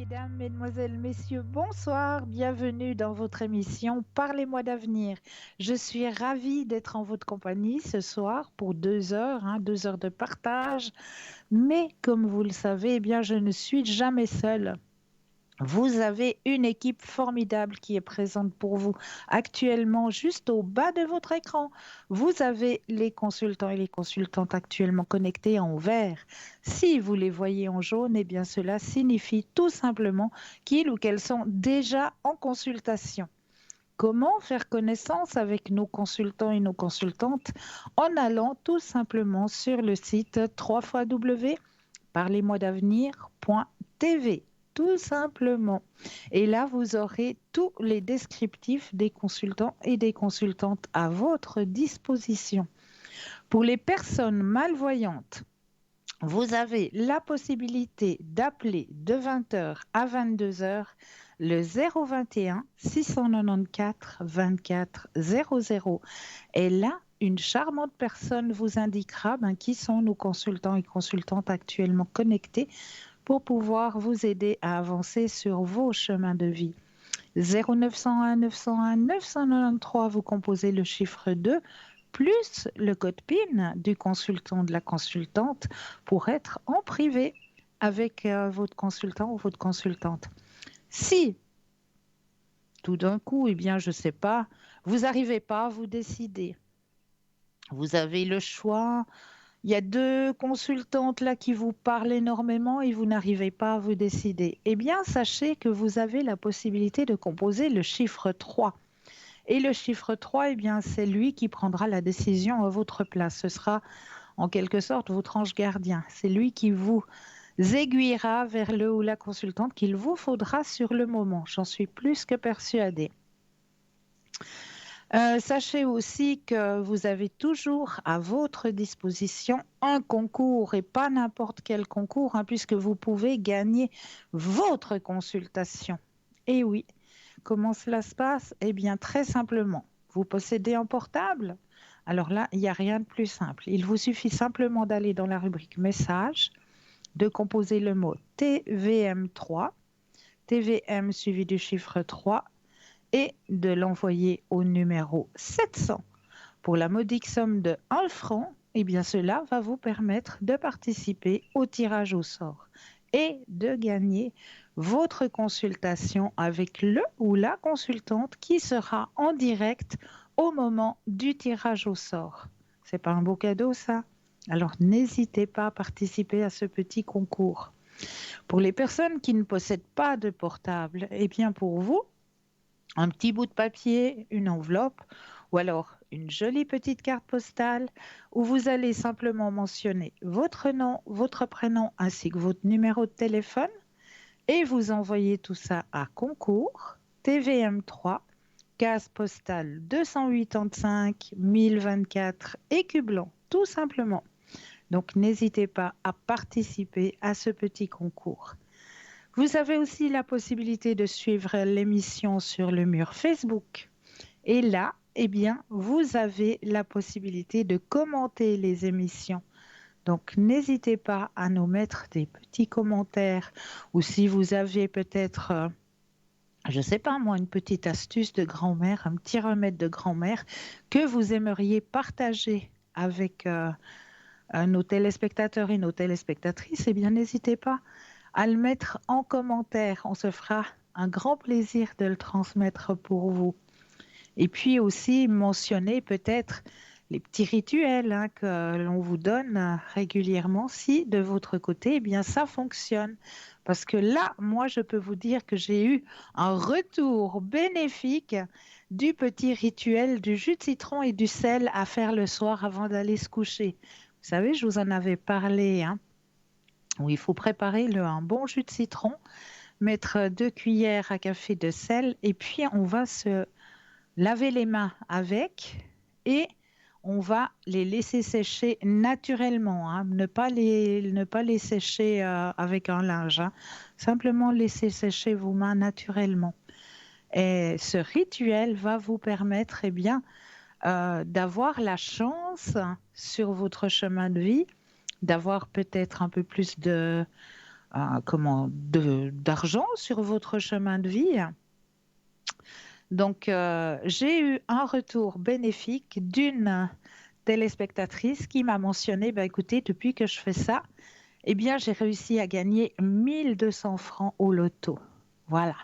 Mesdames, Mesdemoiselles, Messieurs, bonsoir, bienvenue dans votre émission Parlez-moi d'avenir. Je suis ravie d'être en votre compagnie ce soir pour 2 heures, 2 heures de partage. Mais comme vous le savez, eh bien, je ne suis jamais seule. Vous avez une équipe formidable qui est présente pour vous actuellement juste au bas de votre écran. Vous avez les consultants et les consultantes actuellement connectés en vert. Si vous les voyez en jaune, eh bien cela signifie tout simplement qu'ils ou qu'elles sont déjà en consultation. Comment faire connaissance avec nos consultants et nos consultantes? En allant tout simplement sur le site www.parlez-moi-d'avenir.tv, tout simplement. Et là, vous aurez tous les descriptifs des consultants et des consultantes à votre disposition. Pour les personnes malvoyantes, vous avez la possibilité d'appeler de 20 h à 22 h le 021 694 24 00. Et là, une charmante personne vous indiquera qui sont nos consultants et consultantes actuellement connectés pour pouvoir vous aider à avancer sur vos chemins de vie. 0901 901 993, vous composez le chiffre 2 plus le code PIN du consultant, de la consultante, pour être en privé avec votre consultant ou votre consultante. Si tout d'un coup, eh bien, je ne sais pas, vous n'arrivez pas à vous décider, vous avez le choix, il y a deux consultantes là qui vous parlent énormément et vous n'arrivez pas à vous décider, eh bien, sachez que vous avez la possibilité de composer le chiffre 3. Et le chiffre 3, eh bien, c'est lui qui prendra la décision à votre place. Ce sera en quelque sorte votre ange gardien. C'est lui qui vous aiguillera vers le ou la consultante qu'il vous faudra sur le moment. J'en suis plus que persuadée. Sachez aussi que vous avez toujours à votre disposition un concours et pas n'importe quel concours, puisque vous pouvez gagner votre consultation. Et oui, comment cela se passe? Eh bien, très simplement, vous possédez un portable? Alors là, il n'y a rien de plus simple. Il vous suffit simplement d'aller dans la rubrique message, de composer le mot TVM3, TVM suivi du chiffre 3, et de l'envoyer au numéro 700 pour la modique somme de 1 franc. Eh bien, cela va vous permettre de participer au tirage au sort et de gagner votre consultation avec le ou la consultante qui sera en direct au moment du tirage au sort. C'est pas un beau cadeau, ça? Alors, n'hésitez pas à participer à ce petit concours. Pour les personnes qui ne possèdent pas de portable, eh bien, pour vous, un petit bout de papier, une enveloppe ou alors une jolie petite carte postale où vous allez simplement mentionner votre nom, votre prénom ainsi que votre numéro de téléphone et vous envoyez tout ça à concours TVM3, case postale 285 1024 Écublens, tout simplement. Donc n'hésitez pas à participer à ce petit concours. Vous avez aussi la possibilité de suivre l'émission sur le mur Facebook. Et là, eh bien, vous avez la possibilité de commenter les émissions. Donc, n'hésitez pas à nous mettre des petits commentaires ou si vous aviez peut-être, je ne sais pas moi, une petite astuce de grand-mère, un petit remède de grand-mère que vous aimeriez partager avec nos téléspectateurs et nos téléspectatrices, eh bien, n'hésitez pas à le mettre en commentaire. On se fera un grand plaisir de le transmettre pour vous. Et puis aussi mentionner peut-être les petits rituels que l'on vous donne régulièrement si de votre côté, eh bien ça fonctionne. Parce que là, moi, je peux vous dire que j'ai eu un retour bénéfique du petit rituel du jus de citron et du sel à faire le soir avant d'aller se coucher. Vous savez, je vous en avais parlé, où il faut préparer un bon jus de citron, mettre 2 cuillères à café de sel et puis on va se laver les mains avec et on va les laisser sécher naturellement, ne pas les sécher avec un linge, simplement laisser sécher vos mains naturellement. Et ce rituel va vous permettre d'avoir la chance sur votre chemin de vie, d'avoir peut-être un peu plus d'argent sur votre chemin de vie. Donc, j'ai eu un retour bénéfique d'une téléspectatrice qui m'a mentionné, bah, écoutez, depuis que je fais ça, eh bien, j'ai réussi à gagner 1200 francs au loto. Voilà.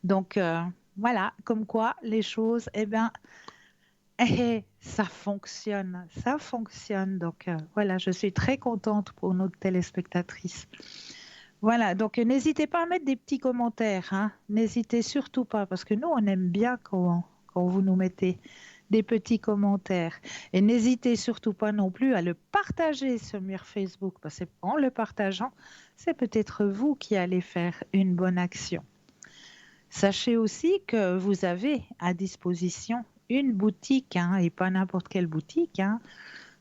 Donc, voilà, comme quoi les choses, eh bien, ça fonctionne, ça fonctionne. Donc, voilà, je suis très contente pour notre téléspectatrice. Voilà, donc n'hésitez pas à mettre des petits commentaires, hein. N'hésitez surtout pas, parce que nous, on aime bien quand vous nous mettez des petits commentaires. Et n'hésitez surtout pas non plus à le partager sur Facebook, parce qu'en le partageant, c'est peut-être vous qui allez faire une bonne action. Sachez aussi que vous avez à disposition une boutique, hein, et pas n'importe quelle boutique, hein,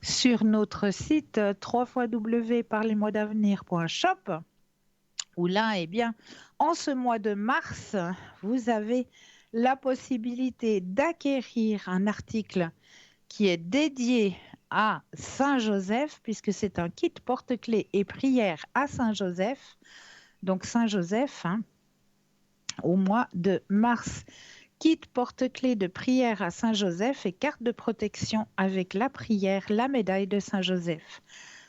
sur notre site www.parlez-moi-d'avenir.shop, où là, eh bien, en ce mois de mars, vous avez la possibilité d'acquérir un article qui est dédié à Saint-Joseph, puisque c'est un kit porte-clés et prière à Saint-Joseph. Donc Saint-Joseph, hein, au mois de mars, kit porte-clés de prière à Saint-Joseph et carte de protection avec la prière, la médaille de Saint-Joseph.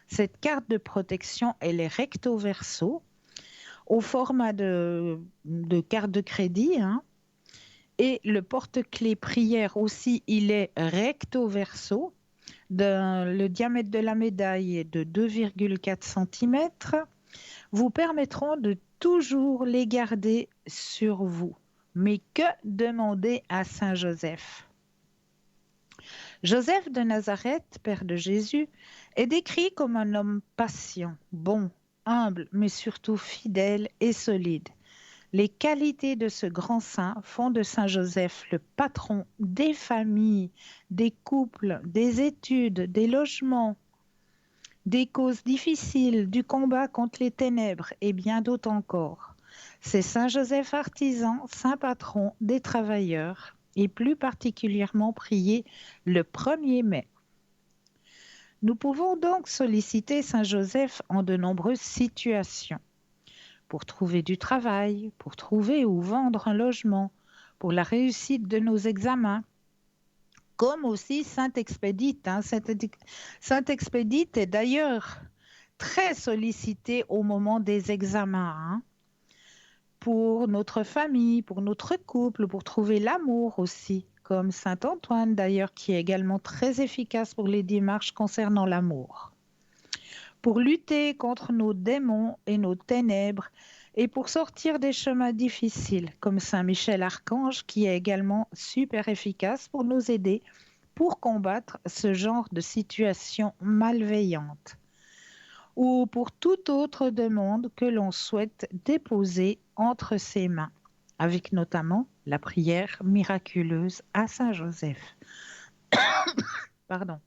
Cette carte de protection, elle est recto verso, au format de carte de crédit, hein. Et le porte-clés prière aussi, il est recto verso. Le diamètre de la médaille est de 2,4 cm. Vous permettront de toujours les garder sur vous. Mais que demander à Saint Joseph? Joseph de Nazareth, père de Jésus, est décrit comme un homme patient, bon, humble, mais surtout fidèle et solide. Les qualités de ce grand saint font de Saint Joseph le patron des familles, des couples, des études, des logements, des causes difficiles, du combat contre les ténèbres et bien d'autres encore. C'est Saint Joseph artisan, saint patron des travailleurs et plus particulièrement prié le 1er mai. Nous pouvons donc solliciter Saint Joseph en de nombreuses situations. Pour trouver du travail, pour trouver ou vendre un logement, pour la réussite de nos examens, comme aussi Saint-Expédite. Hein. Saint-Expédite est d'ailleurs très sollicité au moment des examens, hein, pour notre famille, pour notre couple, pour trouver l'amour aussi, comme Saint-Antoine d'ailleurs, qui est également très efficace pour les démarches concernant l'amour. Pour lutter contre nos démons et nos ténèbres, et pour sortir des chemins difficiles, comme Saint Michel Archange, qui est également super efficace pour nous aider pour combattre ce genre de situation malveillante, ou pour toute autre demande que l'on souhaite déposer entre ses mains, avec notamment la prière miraculeuse à Saint Joseph. Pardon.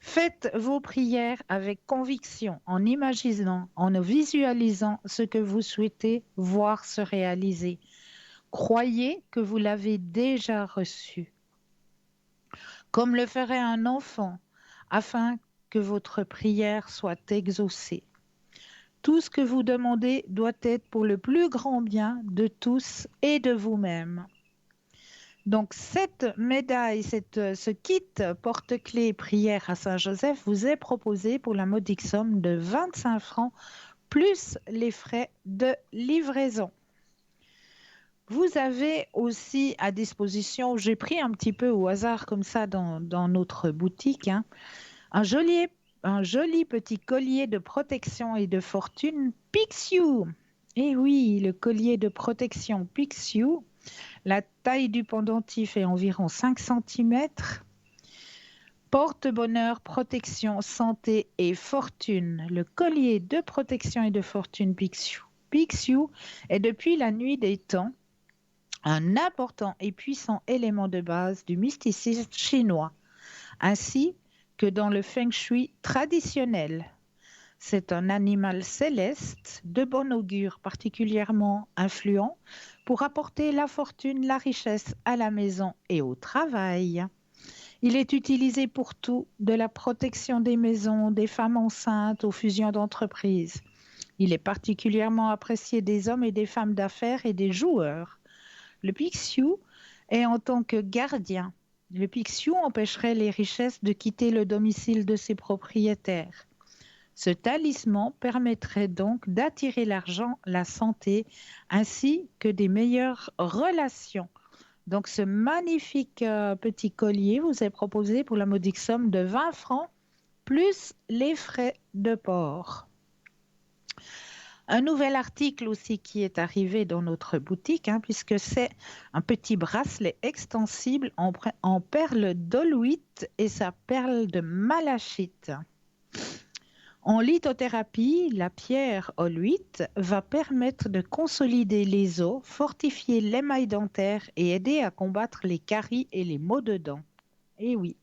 Faites vos prières avec conviction, en imaginant, en visualisant ce que vous souhaitez voir se réaliser. Croyez que vous l'avez déjà reçu, comme le ferait un enfant, afin que votre prière soit exaucée. Tout ce que vous demandez doit être pour le plus grand bien de tous et de vous-même. Donc, cette médaille, ce kit porte-clés prière à Saint-Joseph vous est proposé pour la modique somme de 25 francs plus les frais de livraison. Vous avez aussi à disposition, j'ai pris un petit peu au hasard comme ça dans notre boutique, hein, un joli petit collier de protection et de fortune Pixiu. Et oui, le collier de protection Pixiu. La taille du pendentif est environ 5 cm. Porte-bonheur, protection, santé et fortune. Le collier de protection et de fortune Pixiu. Pixiu est depuis la nuit des temps un important et puissant élément de base du mysticisme chinois, ainsi que dans le feng shui traditionnel. C'est un animal céleste de bon augure particulièrement influent pour apporter la fortune, la richesse à la maison et au travail. Il est utilisé pour tout, de la protection des maisons, des femmes enceintes aux fusions d'entreprises. Il est particulièrement apprécié des hommes et des femmes d'affaires et des joueurs. Le Pixiu est en tant que gardien. Le Pixiu empêcherait les richesses de quitter le domicile de ses propriétaires. Ce talisman permettrait donc d'attirer l'argent, la santé, ainsi que des meilleures relations. Donc ce magnifique petit collier vous est proposé pour la modique somme de 20 francs, plus les frais de port. Un nouvel article aussi qui est arrivé dans notre boutique, puisque c'est un petit bracelet extensible en perles d'oluite et sa perle de malachite. En lithothérapie, la pierre oluite va permettre de consolider les os, fortifier l'émail dentaire et aider à combattre les caries et les maux de dents. Et oui.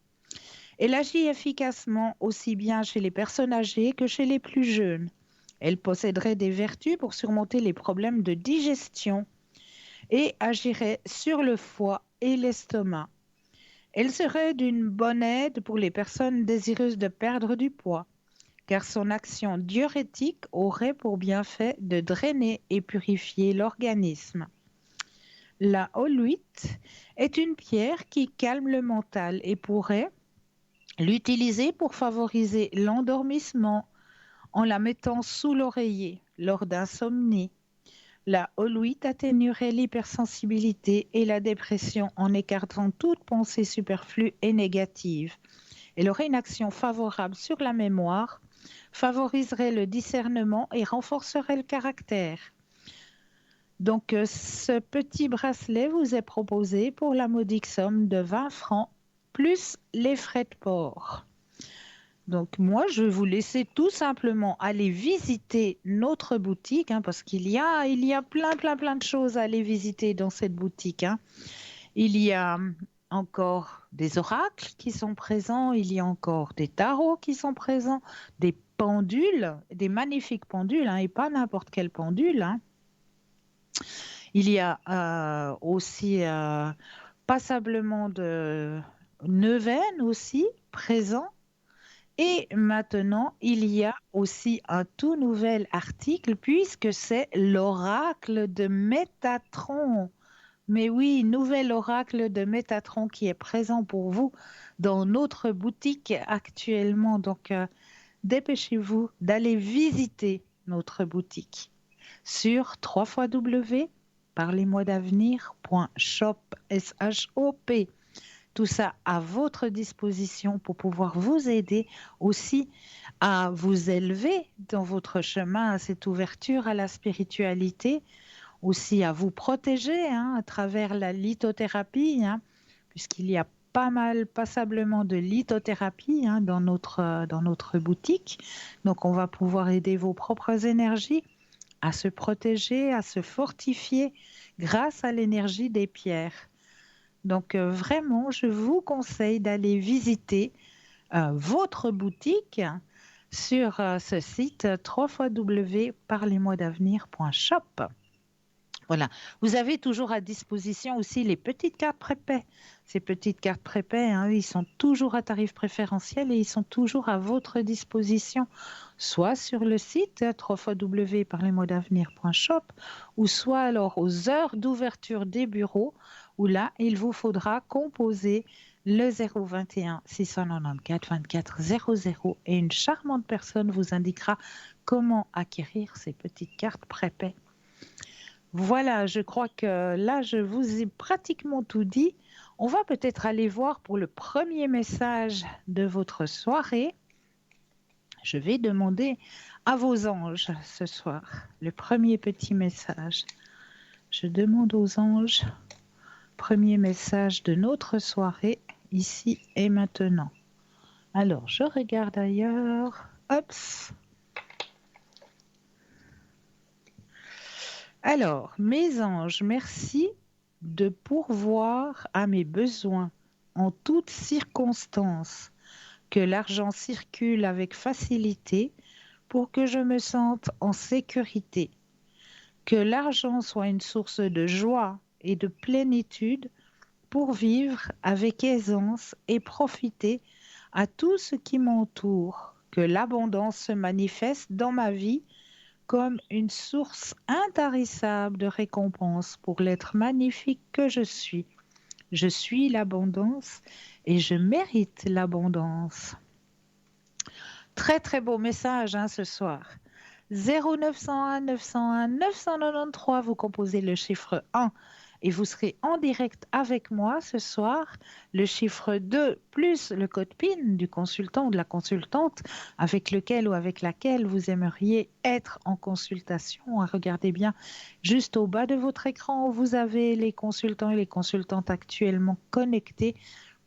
Elle agit efficacement aussi bien chez les personnes âgées que chez les plus jeunes. Elle posséderait des vertus pour surmonter les problèmes de digestion et agirait sur le foie et l'estomac. Elle serait d'une bonne aide pour les personnes désireuses de perdre du poids, car son action diurétique aurait pour bienfait de drainer et purifier l'organisme. La oluite est une pierre qui calme le mental et pourrait l'utiliser pour favoriser l'endormissement en la mettant sous l'oreiller lors d'insomnie. La oluite atténuerait l'hypersensibilité et la dépression en écartant toute pensée superflue et négative. Elle aurait une action favorable sur la mémoire, favoriserait le discernement et renforcerait le caractère. Donc, ce petit bracelet vous est proposé pour la modique somme de 20 francs, plus les frais de port. Donc, moi, je vais vous laisser tout simplement aller visiter notre boutique, parce qu'il y a plein de choses à aller visiter dans cette boutique. Il y a encore des oracles qui sont présents, il y a encore des tarots qui sont présents, des pendules, des magnifiques pendules, et pas n'importe quelle pendule. Il y a aussi passablement de neuvaines aussi présents. Et maintenant, il y a aussi un tout nouvel article puisque c'est l'oracle de Métatron. Mais oui, nouvel oracle de Métatron qui est présent pour vous dans notre boutique actuellement. Donc, dépêchez-vous d'aller visiter notre boutique sur www.parlez-moi-d'avenir.shop. Tout ça à votre disposition pour pouvoir vous aider aussi à vous élever dans votre chemin, à cette ouverture à la spiritualité, aussi à vous protéger à travers la lithothérapie, puisqu'il y a passablement de lithothérapie dans notre boutique. Donc, on va pouvoir aider vos propres énergies à se protéger, à se fortifier grâce à l'énergie des pierres. Donc, vraiment, je vous conseille d'aller visiter votre boutique sur ce site www.parlez-moi-d'avenir.shop. Voilà. Vous avez toujours à disposition aussi les petites cartes prépaies. Ces petites cartes prépaies, ils sont toujours à tarif préférentiel et ils sont toujours à votre disposition, soit sur le site www.parlez-moi-d'avenir.shop ou soit alors aux heures d'ouverture des bureaux où là, il vous faudra composer le 021 694 24 00 et une charmante personne vous indiquera comment acquérir ces petites cartes prépaies. Voilà, je crois que là, je vous ai pratiquement tout dit. On va peut-être aller voir pour le premier message de votre soirée. Je vais demander à vos anges ce soir le premier petit message. Je demande aux anges, premier message de notre soirée, ici et maintenant. Alors, je regarde ailleurs. Hop. Alors, mes anges, merci de pourvoir à mes besoins en toutes circonstances, que l'argent circule avec facilité pour que je me sente en sécurité, que l'argent soit une source de joie et de plénitude pour vivre avec aisance et profiter à tout ce qui m'entoure, que l'abondance se manifeste dans ma vie comme une source intarissable de récompense pour l'être magnifique que je suis. Je suis l'abondance et je mérite l'abondance. Très très beau message hein, ce soir. 0901 901 993, vous composez le chiffre 1 et vous serez en direct avec moi ce soir. Le chiffre 2 plus le code PIN du consultant ou de la consultante avec lequel ou avec laquelle vous aimeriez être en consultation. Regardez bien, juste au bas de votre écran, vous avez les consultants et les consultantes actuellement connectés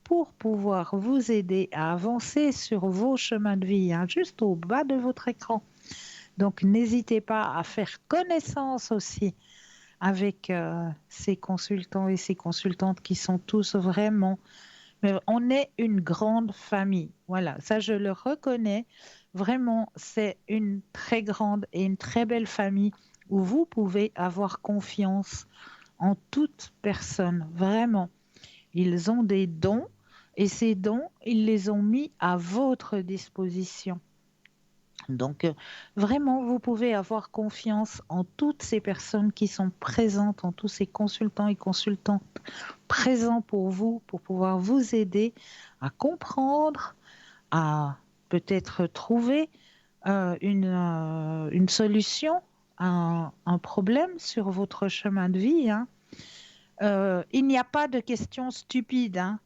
pour pouvoir vous aider à avancer sur vos chemins de vie, hein, juste au bas de votre écran. Donc, n'hésitez pas à faire connaissance aussi avec ces consultants et ces consultantes qui sont tous vraiment... Mais on est une grande famille. Voilà, ça je le reconnais. Vraiment, c'est une très grande et une très belle famille où vous pouvez avoir confiance en toute personne. Vraiment, ils ont des dons et ces dons, ils les ont mis à votre disposition. Donc, vraiment, vous pouvez avoir confiance en toutes ces personnes qui sont présentes, en tous ces consultants et consultantes présents pour vous, pour pouvoir vous aider à comprendre, à peut-être trouver une solution à un problème sur votre chemin de vie. Hein. Il n'y a pas de questions stupides. Hein.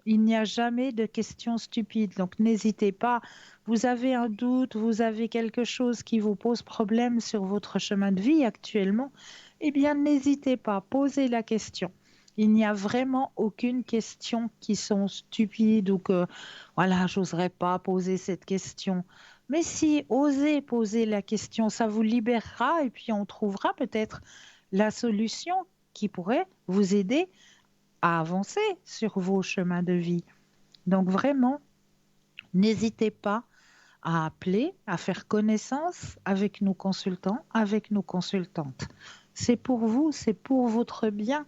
Il n'y a jamais de questions stupides. Donc, n'hésitez pas. Vous avez un doute, vous avez quelque chose qui vous pose problème sur votre chemin de vie actuellement, eh bien, n'hésitez pas. Posez la question. Il n'y a vraiment aucune question qui sont stupides ou que, voilà, j'oserais pas poser cette question. Mais si, osez poser la question, ça vous libérera et puis on trouvera peut-être la solution qui pourrait vous aider à avancer sur vos chemins de vie. Donc vraiment, n'hésitez pas à appeler, à faire connaissance avec nos consultants, avec nos consultantes. C'est pour vous, c'est pour votre bien.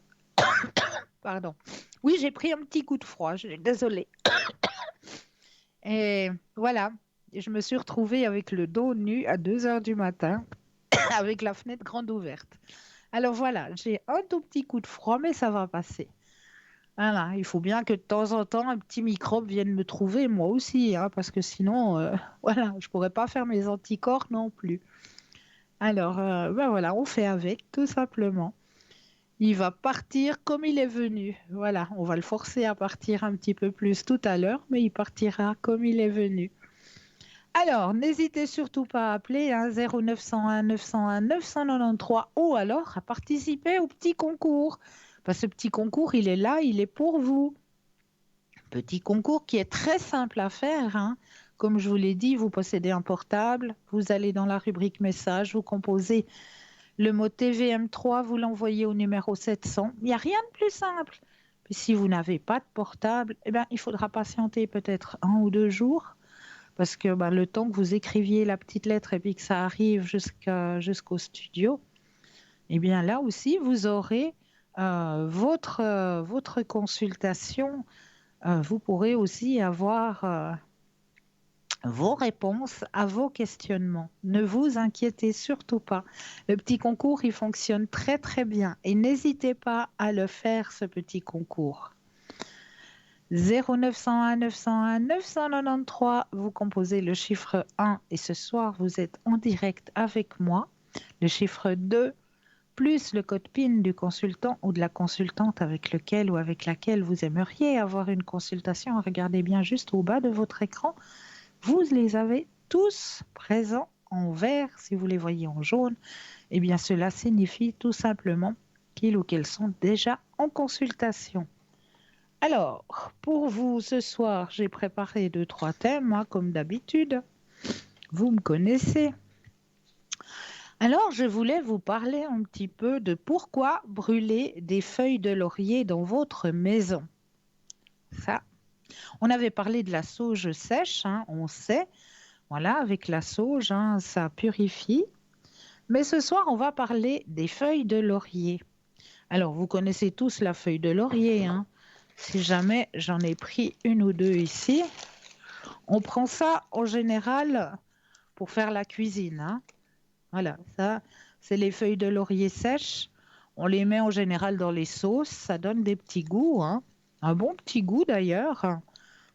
Pardon. Oui, j'ai pris un petit coup de froid, je suis désolée. Et voilà, je me suis retrouvée avec le dos nu à 2 heures du matin, avec la fenêtre grande ouverte. Alors voilà, j'ai un tout petit coup de froid, mais ça va passer. Voilà, il faut bien que de temps en temps, un petit microbe vienne me trouver, moi aussi, hein, parce que sinon, voilà, je pourrais pas faire mes anticorps non plus. Alors, ben voilà, on fait avec, tout simplement. Il va partir comme il est venu. Voilà, on va le forcer à partir un petit peu plus tout à l'heure, mais il partira comme il est venu. Alors, n'hésitez surtout pas à appeler hein, 0901 901 993 ou alors à participer au petit concours. Parce que ce petit concours, il est là, il est pour vous. Petit concours qui est très simple à faire. Hein. Comme je vous l'ai dit, vous possédez un portable, vous allez dans la rubrique message, vous composez le mot TVM3, vous l'envoyez au numéro 700. Il n'y a rien de plus simple. Puis si vous n'avez pas de portable, eh ben, il faudra patienter peut-être 1 ou 2 jours parce que ben, le temps que vous écriviez la petite lettre et puis que ça arrive jusqu'au studio, eh bien là aussi, vous aurez votre consultation. Vous pourrez aussi avoir vos réponses à vos questionnements. Ne vous inquiétez surtout pas. Le petit concours, il fonctionne très très bien et n'hésitez pas à le faire, ce petit concours. 0901 901 993, vous composez le chiffre 1 et ce soir, vous êtes en direct avec moi. Le chiffre 2 plus le code PIN du consultant ou de la consultante avec lequel ou avec laquelle vous aimeriez avoir une consultation. Regardez bien juste au bas de votre écran. Vous les avez tous présents en vert. Si vous les voyez en jaune, eh bien cela signifie tout simplement qu'ils ou qu'elles sont déjà en consultation. Alors, pour vous, ce soir, j'ai préparé 2-3 thèmes, hein, comme d'habitude. Vous me connaissez. Alors, je voulais vous parler un petit peu de pourquoi brûler des feuilles de laurier dans votre maison. Ça, on avait parlé de la sauge sèche, hein, on sait. Voilà, avec la sauge, hein, ça purifie. Mais ce soir, on va parler des feuilles de laurier. Alors, vous connaissez tous la feuille de laurier, hein. Si jamais j'en ai pris 1 ou 2 ici, on prend ça en général pour faire la cuisine, hein. Voilà, ça, c'est les feuilles de laurier sèches. On les met en général dans les sauces, ça donne des petits goûts, hein. Un bon petit goût d'ailleurs,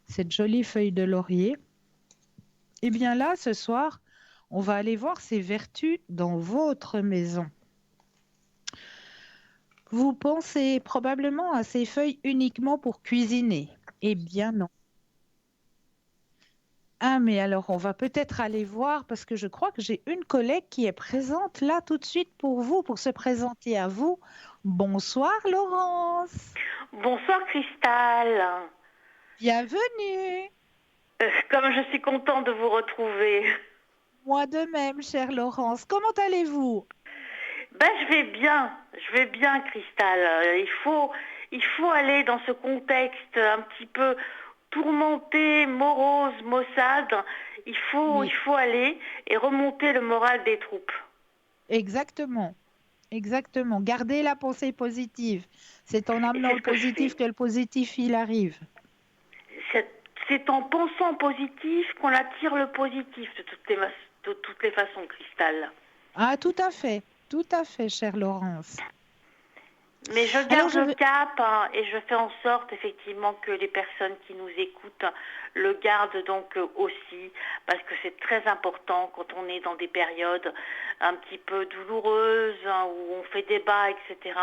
cette jolie feuille de laurier. Eh bien là, ce soir, on va aller voir ses vertus dans votre maison. Vous pensez probablement à ces feuilles uniquement pour cuisiner. Eh bien non. Ah, mais alors on va peut-être aller voir parce que je crois que j'ai une collègue qui est présente là tout de suite pour vous, pour se présenter à vous. Bonsoir Laurence. Bonsoir Cristal. Bienvenue. Comme je suis contente de vous retrouver. Moi de même, chère Laurence. Comment allez-vous? Ben je vais bien Cristal. Il faut aller dans ce contexte un petit peu tourmenté, morose, maussade. Il Oui, faut aller et remonter le moral des troupes. exactement. Exactement. Gardez la pensée positive. C'est en Et amenant c'est le ce que je positif fais. que le positif, il arrive. C'est c'est en pensant positif qu'on attire le positif de toutes les façons, Cristal. Ah, tout à fait, chère Laurence. Mais je Alors, garde je le vais... cap et je fais en sorte effectivement que les personnes qui nous écoutent le gardent donc aussi parce que c'est très important quand on est dans des périodes un petit peu douloureuses où on fait débat, etc.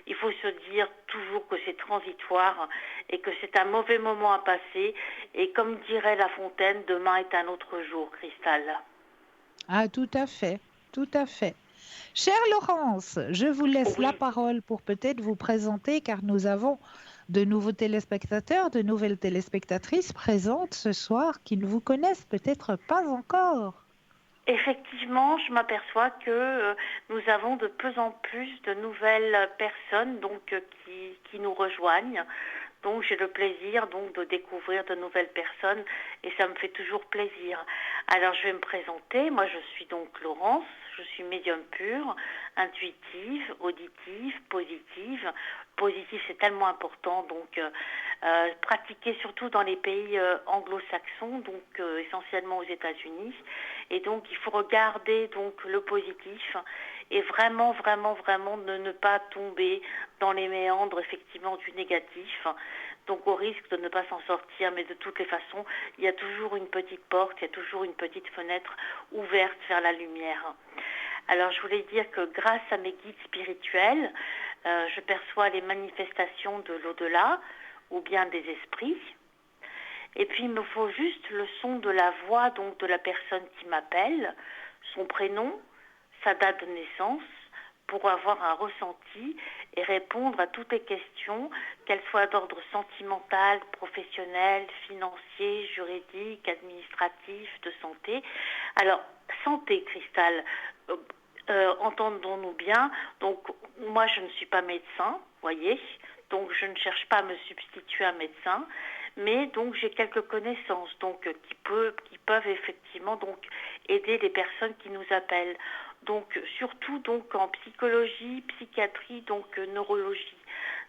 Il faut se dire toujours que c'est transitoire et que c'est un mauvais moment à passer et comme dirait La Fontaine, demain est un autre jour, Cristal. Ah, tout à fait, tout à fait. Chère Laurence, je vous laisse la Oui. parole pour peut-être vous présenter car nous avons de nouveaux téléspectateurs, de nouvelles téléspectatrices présentes ce soir qui ne vous connaissent peut-être pas encore. Effectivement, je m'aperçois que nous avons de plus en plus de nouvelles personnes donc qui nous rejoignent. Donc j'ai le plaisir donc de découvrir de nouvelles personnes et ça me fait toujours plaisir. Alors je vais me présenter. Moi je suis donc Laurence. Je suis médium pure, intuitive, auditive, positive. Positive c'est tellement important donc pratiquée surtout dans les pays anglo-saxons donc essentiellement aux États-Unis. Et donc il faut regarder donc le positif et vraiment, vraiment, vraiment ne pas tomber dans les méandres effectivement du négatif. Donc au risque de ne pas s'en sortir, mais de toutes les façons, il y a toujours une petite porte, il y a toujours une petite fenêtre ouverte vers la lumière. Alors je voulais dire que grâce à mes guides spirituels, je perçois les manifestations de l'au-delà ou bien des esprits. Et puis il me faut juste le son de la voix donc de la personne qui m'appelle, son prénom, sa date de naissance, pour avoir un ressenti et répondre à toutes les questions, qu'elles soient d'ordre sentimental, professionnel, financier, juridique, administratif, de santé. Alors, santé, Cristal, entendons-nous bien. Donc, moi, je ne suis pas médecin, voyez. Donc, je ne cherche pas à me substituer à un médecin, mais donc j'ai quelques connaissances donc qui peuvent effectivement donc aider les personnes qui nous appellent. Donc surtout donc en psychologie, psychiatrie, donc neurologie.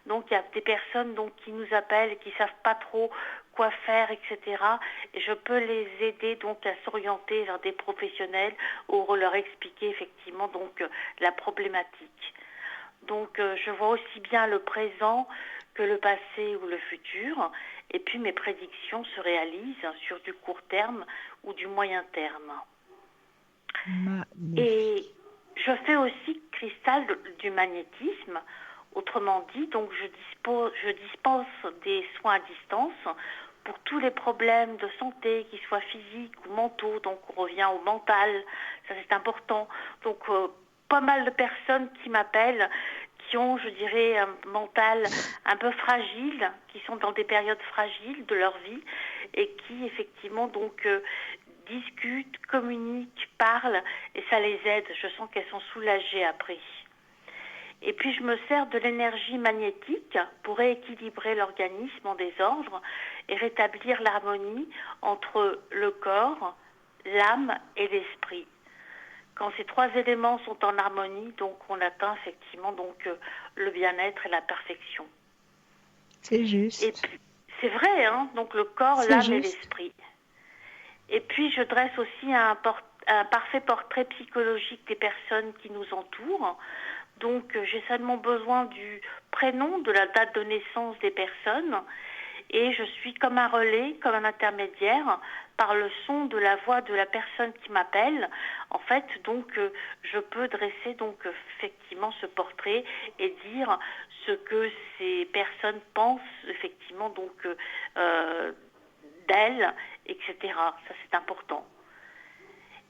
Donc il y a des personnes donc qui nous appellent et qui savent pas trop quoi faire, etc. Et je peux les aider donc à s'orienter vers des professionnels ou leur expliquer effectivement donc la problématique. Donc je vois aussi bien le présent que le passé ou le futur. Et puis mes prédictions se réalisent sur du court terme ou du moyen terme. Et Magnifique. je fais aussi, Cristal, du magnétisme. Autrement dit, donc je dispense des soins à distance pour tous les problèmes de santé, qu'ils soient physiques ou mentaux. Donc on revient au mental, ça c'est important. Donc pas mal de personnes qui m'appellent, qui ont, je dirais, un mental un peu fragile, qui sont dans des périodes fragiles de leur vie et qui effectivement donc discutent, communiquent, parlent et ça les aide. Je sens qu'elles sont soulagées après. Et puis je me sers de l'énergie magnétique pour rééquilibrer l'organisme en désordre et rétablir l'harmonie entre le corps, l'âme et l'esprit. Quand ces trois éléments sont en harmonie, donc on atteint effectivement donc le bien-être et la perfection. C'est Et juste. puis c'est vrai, hein, donc le corps, C'est l'âme et juste. l'esprit. Et puis je dresse aussi un un parfait portrait psychologique des personnes qui nous entourent. Donc, j'ai seulement besoin du prénom, de la date de naissance des personnes, et je suis comme un relais, comme un intermédiaire, par le son de la voix de la personne qui m'appelle. En fait, donc, je peux dresser donc effectivement ce portrait et dire ce que ces personnes pensent effectivement donc d'elles, etc. Ça, c'est important.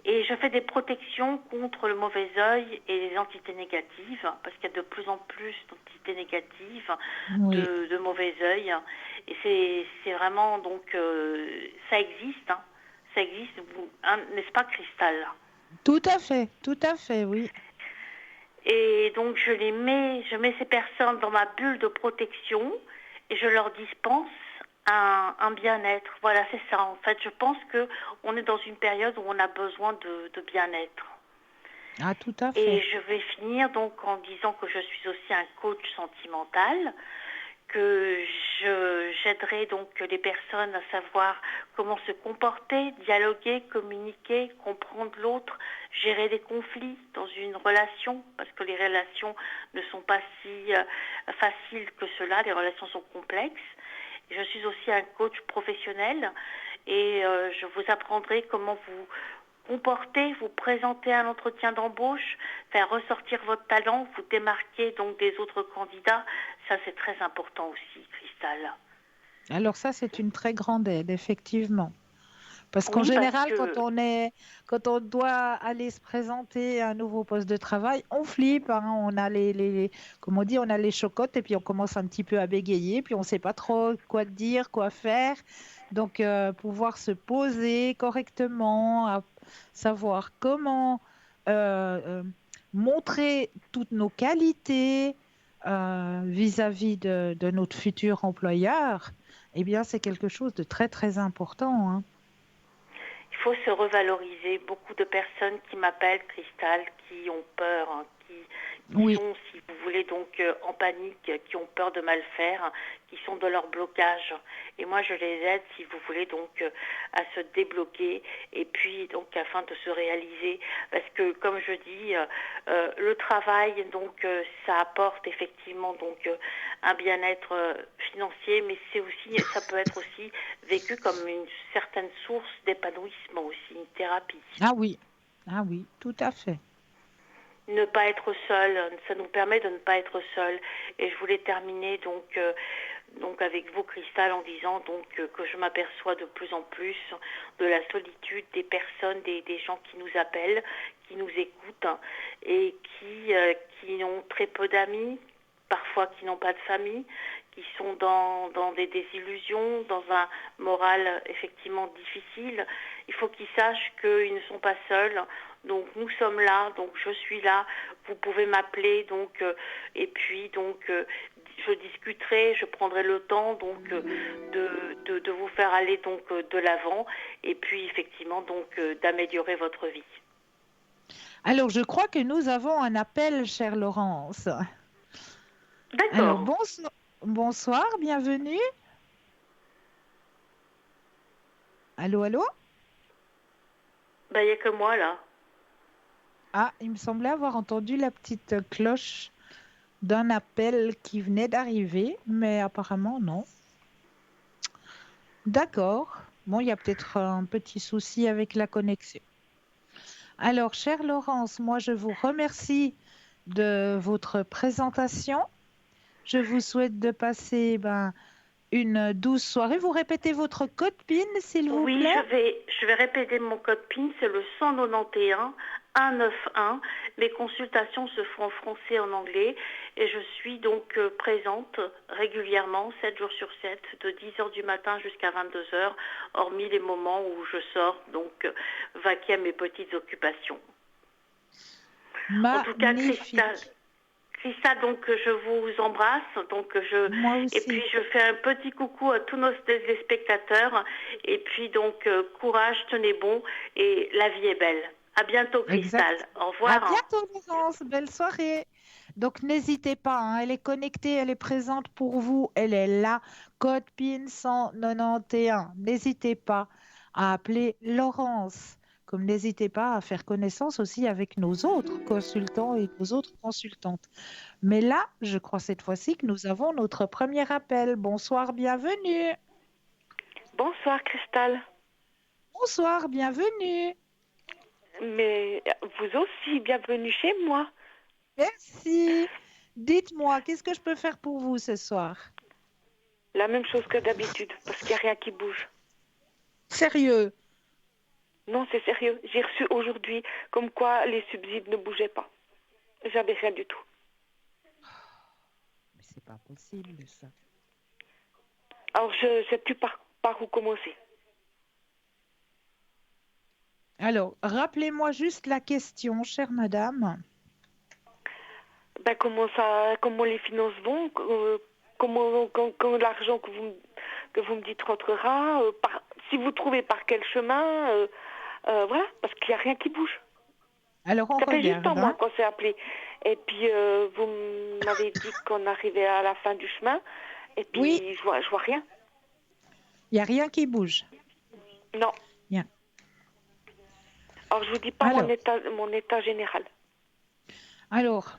Et je fais des protections contre le mauvais œil et les entités négatives, parce qu'il y a de plus en plus d'entités négatives, Oui, de mauvais œil. Et c'est vraiment, donc, ça existe, hein. Ça existe, n'est-ce pas, Cristal? tout à fait, oui. Et donc, je mets ces personnes dans ma bulle de protection et je leur dispense un bien-être. Voilà, c'est ça. En fait, je pense qu'on est dans une période où on a besoin de bien-être. Ah, tout à Et fait. je vais finir donc en disant que je suis aussi un coach sentimental, que j'aiderai donc les personnes à savoir comment se comporter, dialoguer, communiquer, comprendre l'autre, gérer des conflits dans une relation, parce que les relations ne sont pas si faciles que cela, les relations sont complexes. Je suis aussi un coach professionnel et je vous apprendrai comment vous comporter, vous présenter un entretien d'embauche, faire ressortir votre talent, vous démarquer donc des autres candidats. Ça, c'est très important aussi, Cristal. Alors ça, c'est une très grande aide, effectivement. Parce qu'en Oui, parce général, que quand on doit aller se présenter à un nouveau poste de travail, on flippe, hein. On a comme on dit, on a les chocottes et puis on commence un petit peu à bégayer, puis on ne sait pas trop quoi dire, quoi faire. Donc, pouvoir se poser correctement, savoir comment euh, montrer toutes nos qualités vis-à-vis de notre futur employeur, eh bien, c'est quelque chose de très, très important, hein. il faut se revaloriser. Beaucoup de personnes qui m'appellent, Cristal, qui ont peur, hein, qui Oui. sont, si vous voulez, donc en panique, qui ont peur de mal faire, qui sont dans leur blocage. Et moi, je les aide, si vous voulez, donc à se débloquer et puis donc afin de se réaliser. Parce que, comme je dis, le travail, donc, ça apporte effectivement donc un bien-être financier, mais ça peut être aussi vécu comme une certaine source d'épanouissement aussi, une thérapie. Ah oui, tout à fait. Ne pas être seul, ça nous permet de ne pas être seul. Et je voulais terminer donc avec vous, Cristal, en disant donc que je m'aperçois de plus en plus de la solitude des personnes, des gens qui nous appellent, qui nous écoutent et qui ont très peu d'amis, parfois qui n'ont pas de famille, qui sont dans des désillusions, dans un moral effectivement difficile. Il faut qu'ils sachent qu'ils ne sont pas seuls. Donc nous sommes là, donc je suis là, vous pouvez m'appeler, donc et puis donc je discuterai, je prendrai le temps donc de vous faire aller donc de l'avant et puis effectivement donc d'améliorer votre vie. Alors, je crois que nous avons un appel, chère Laurence. Alors, D'accord. bonsoir, bienvenue. Allô, allô? Ben il n'y a que moi là. Ah, il me semblait avoir entendu la petite cloche d'un appel qui venait d'arriver, mais apparemment non. D'accord. Bon, il y a peut-être un petit souci avec la connexion. Alors, chère Laurence, moi, je vous remercie de votre présentation. Je vous souhaite de passer une douce soirée. Vous répétez votre code PIN, s'il vous Oui, plaît? je vais répéter mon code PIN, c'est le 191 191. Mes consultations se font en français et en anglais et je suis donc présente régulièrement, 7 jours sur 7, de 10 heures du matin jusqu'à 22 heures, hormis les moments où je sors, donc vaquer à mes petites occupations. En tout cas, Magnifique. Christa, donc je vous embrasse, Moi et puis aussi. je fais un petit coucou à tous nos téléspectateurs, et puis donc courage, tenez bon, et la vie est belle. À bientôt, Cristal. Exact. Au À revoir. bientôt, Laurence. Belle soirée. Donc, n'hésitez pas, hein, elle est connectée, elle est présente pour vous. Elle est là. Code PIN 191. N'hésitez pas à appeler Laurence. comme n'hésitez pas à faire connaissance aussi avec nos autres consultants et nos autres consultantes. Mais là, je crois cette fois-ci que nous avons notre premier appel. Bonsoir, bienvenue. Bonsoir Cristal. Bonsoir, bienvenue. Mais vous aussi, bienvenue chez moi. Merci. Dites-moi, qu'est-ce que je peux faire pour vous ce soir? La même chose que d'habitude, parce qu'il n'y a rien qui bouge. Sérieux? Non, c'est sérieux. J'ai reçu aujourd'hui comme quoi les subsides ne bougeaient pas. J'avais rien du tout. Mais c'est pas possible ça. Alors je ne sais plus par où commencer. Alors, rappelez-moi juste la question, chère madame. Ben, comment les finances vont, quand l'argent que vous me dites rentrera, si vous trouvez par quel chemin, voilà, parce qu'il n'y a rien qui bouge. Alors, on Ça fait juste regarde. un mois qu'on s'est appelé. Et puis, vous m'avez dit qu'on arrivait à la fin du chemin. Et puis, Oui. je vois rien. Il n'y a rien qui bouge. Non. Bien. Alors, je vous dis pas mon état général. Alors,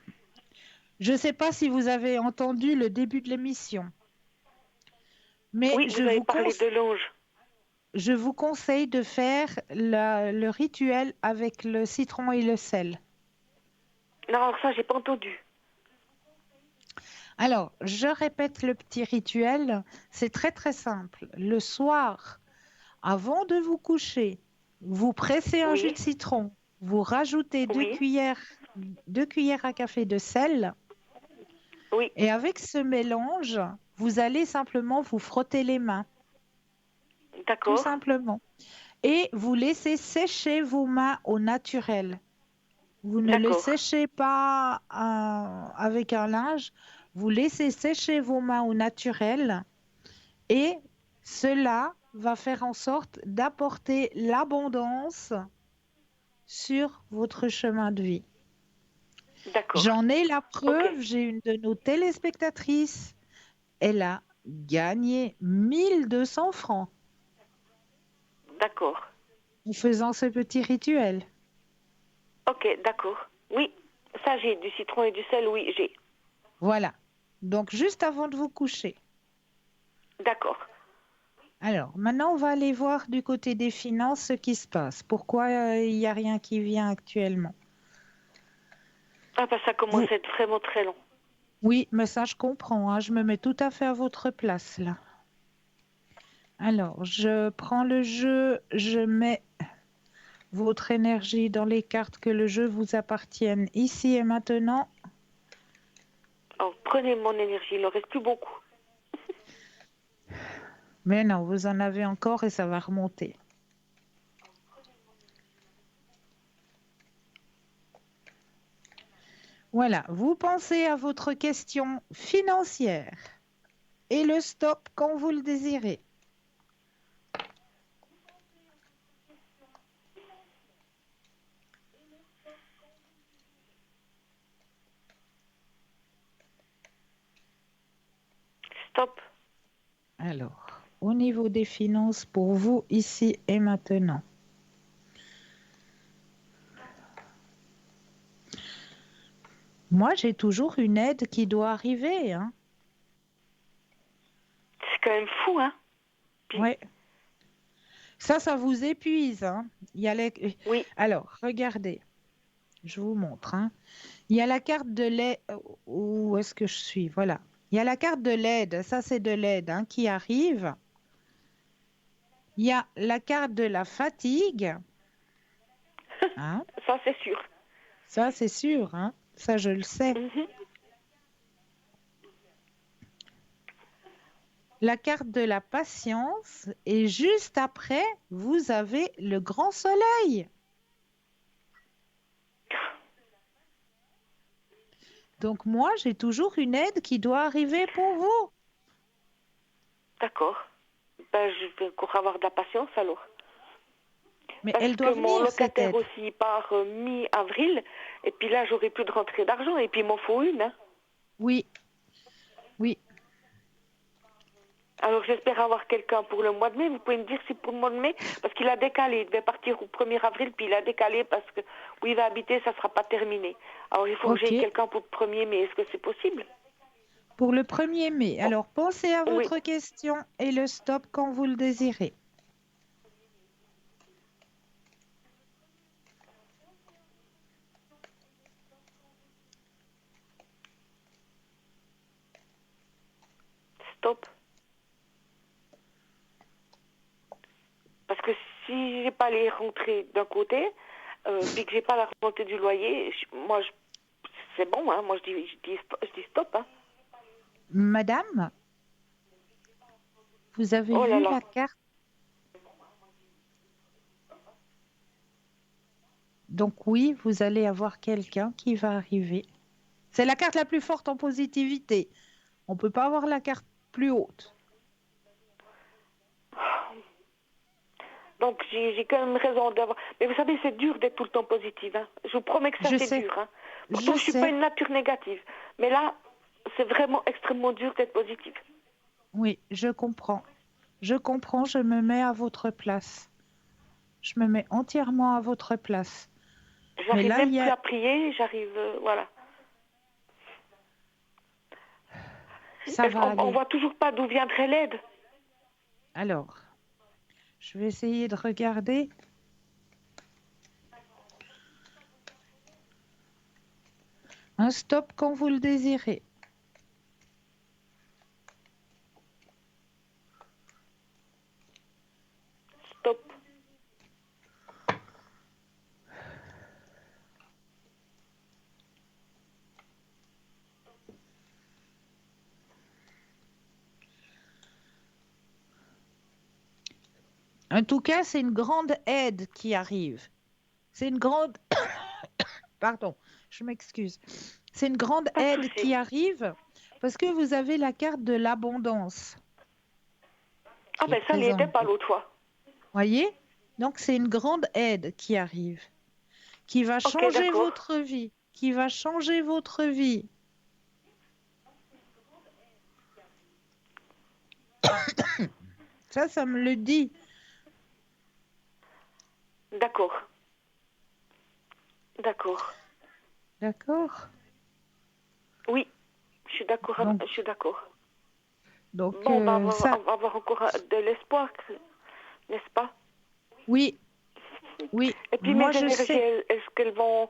je ne sais pas si vous avez entendu le début de l'émission. Mais oui, vous avez parlé de l'ange. Je vous conseille de faire le rituel avec le citron et le sel. Non, alors ça, j'ai pas entendu. Alors, je répète le petit rituel. C'est très très simple. Le soir, avant de vous coucher, vous pressez un jus de citron. Vous rajoutez 2 cuillères à café de sel. Oui. Et avec ce mélange, vous allez simplement vous frotter les mains. D'accord. Tout simplement. Et vous laissez sécher vos mains au naturel. Vous ne les séchez pas avec un linge. Vous laissez sécher vos mains au naturel. Et cela va faire en sorte d'apporter l'abondance sur votre chemin de vie. D'accord. J'en ai la preuve. J'ai une de nos téléspectatrices. Elle a gagné 1200 francs. D'accord. En faisant ce petit rituel. Ok, d'accord. Oui, ça j'ai du citron et du sel, oui, j'ai. Voilà. Donc, juste avant de vous coucher. D'accord. Alors, maintenant, on va aller voir du côté des finances ce qui se passe. Pourquoi il n'y a rien qui vient actuellement? Ah, bah ça commence à être vraiment très long. Oui, mais ça, je comprends. Hein. Je me mets tout à fait à votre place, là. Alors, je prends le jeu, je mets votre énergie dans les cartes que le jeu vous appartienne ici et maintenant. Alors, prenez mon énergie, il n'en reste plus beaucoup. Mais non, vous en avez encore et ça va remonter. Voilà, vous pensez à votre question financière et le stop quand vous le désirez. Stop. Alors, au niveau des finances pour vous ici et maintenant. Moi, j'ai toujours une aide qui doit arriver. Hein. C'est quand même fou, hein? Oui. Ça vous épuise. Hein. Oui. Alors, regardez. Je vous montre. Hein. Il y a la carte de l'aide. Où est-ce que je suis? Voilà. Il y a la carte de l'aide. Ça, c'est de l'aide hein, qui arrive. Il y a la carte de la fatigue. Hein. Ça, c'est sûr. Ça, c'est sûr. Hein. Ça, je le sais. La carte de la patience. Et juste après, vous avez le grand soleil. Donc, moi, j'ai toujours une aide qui doit arriver pour vous. D'accord. Ben, je vais encore avoir de la patience alors. Mais parce elle doit que mon venir, cette locataire aide. aussi part mi-avril. Et puis là, j'aurai plus de rentrée d'argent. Et puis, il m'en faut une. Hein. Oui. Oui. Alors j'espère avoir quelqu'un pour le mois de mai. Vous pouvez me dire si pour le mois de mai, parce qu'il a décalé, il devait partir au 1er avril, puis il a décalé parce que où il va habiter, ça ne sera pas terminé. Alors il faut que Ok. j'aie quelqu'un pour le 1er mai. Est-ce que c'est possible? Pour le 1er mai. Oh, Alors, pensez à oui, votre question et le stop quand vous le désirez. stop. Parce que si j'ai pas les rentrées d'un côté, puis que j'ai pas la remontée du loyer, c'est bon, hein. Moi je dis stop, hein. Madame, vous avez Oh là vu là. la carte? Donc oui, vous allez avoir quelqu'un qui va arriver. C'est la carte la plus forte en positivité. On ne peut pas avoir la carte plus haute. Donc j'ai quand même raison d'avoir. Mais vous savez, c'est dur d'être tout le temps positive, hein. Je vous promets que ça Je c'est sais, dur, hein. Pourtant je je suis pas sais. une nature négative. Mais là, c'est vraiment extrêmement dur d'être positive. Oui, je comprends. Je comprends, je me mets à votre place. Je me mets entièrement à votre place. Mais J'arrive là, même plus à prier, j'arrive, voilà. ça Est-ce va qu'on on aller. voit toujours pas d'où viendrait l'aide? Alors, je vais essayer de regarder. Un stop quand vous le désirez. Stop. En tout cas, c'est une grande aide qui arrive. C'est une grande... Pardon, je m'excuse. C'est une grande Pas de aide souci. qui arrive parce que vous avez la carte de l'abondance Ah qui est ben ça n'y était pas présentée. l'autre fois. Voyez? Donc, c'est une grande aide qui arrive, qui va Ok, changer d'accord. votre vie, qui va changer votre vie. Ça me le dit. D'accord. D'accord. D'accord? Oui, je suis d'accord. Donc, Je suis d'accord. donc Bon, ça, on va avoir encore de l'espoir, n'est-ce pas? oui, oui, Et puis mes moi je énergies, sais. est-ce qu'elles vont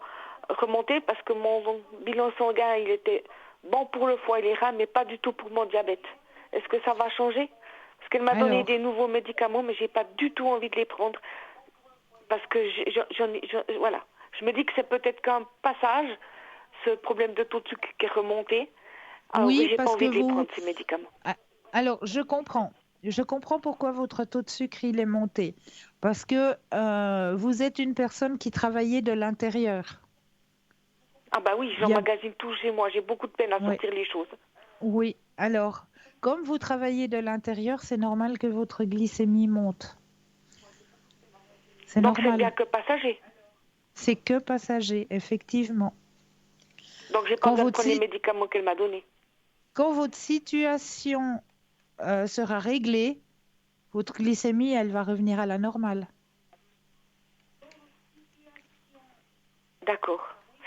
remonter? Parce que mon bilan sanguin, il était bon pour le foie et les reins, mais pas du tout pour mon diabète. Est-ce que ça va changer? Parce qu'elle m'a donné des Alors, nouveaux médicaments, mais j'ai pas du tout envie de les prendre. Parce que voilà. Je me dis que c'est peut-être qu'un passage, ce problème de taux de sucre qui est remonté. Alors, mais oui, j'ai pas parce que envie de les vous... prendre, ces médicaments. Ah, alors, je comprends. Je comprends pourquoi votre taux de sucre, il est monté. Parce que vous êtes une personne qui travaillait de l'intérieur. Ah bah oui, Il y a... j'emmagasine tout chez moi. J'ai beaucoup de peine à Oui, sortir les choses. oui. Alors, comme vous travaillez de l'intérieur, c'est normal que votre glycémie monte. C'est Donc c'est bien normal. que passager. C'est que passager, effectivement. Donc j'ai pas Quand besoin de votre, prendre les si- médicaments qu'elle m'a donnés. quand votre situation sera réglée, votre glycémie, elle va revenir à la normale. D'accord.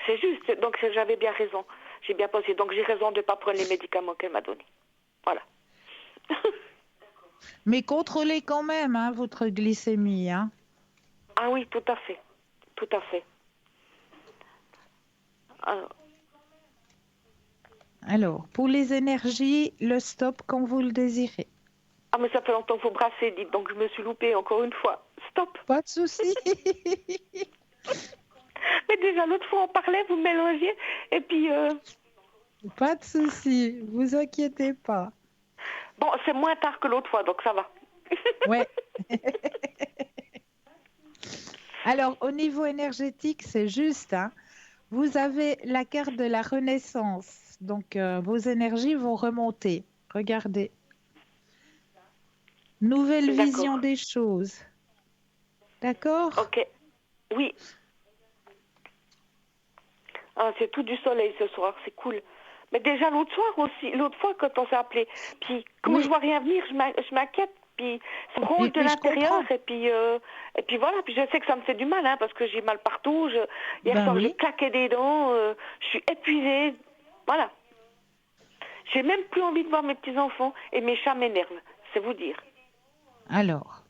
C'est juste. Donc j'avais bien raison. J'ai bien pensé. Donc j'ai raison de ne pas prendre les médicaments qu'elle m'a donnés. Voilà. Mais contrôlez quand même hein, votre glycémie. Hein. Ah oui, tout à fait. Tout à fait. Alors, Alors, pour les énergies, le stop quand vous le désirez. ah mais ça fait longtemps que vous brassez, dites. Donc je me suis loupée encore une fois. Stop. Pas de souci. Mais déjà l'autre fois on parlait, vous mélangiez. Et puis, Pas de souci. Vous inquiétez pas. bon, c'est moins tard que l'autre fois, donc ça va. Ouais. Alors, au niveau énergétique, c'est juste. Hein. Vous avez la carte de la renaissance. Donc, vos énergies vont remonter. Regardez. Nouvelle D'accord. vision des choses. D'accord? Ok. Oui. Ah, c'est tout du soleil ce soir, c'est cool. Mais déjà l'autre soir aussi, l'autre fois quand on s'est appelé, puis comme je vois rien venir, je m'inquiète, puis ça me ronge de Mais je comprends. l'intérieur, et puis voilà, puis je sais que ça me fait du mal, hein, parce que j'ai mal partout. Hier Ben soir j'ai oui. claqué des dents, je suis épuisée, voilà. J'ai même plus envie de voir mes petits enfants et mes chats m'énervent, c'est vous dire. Alors,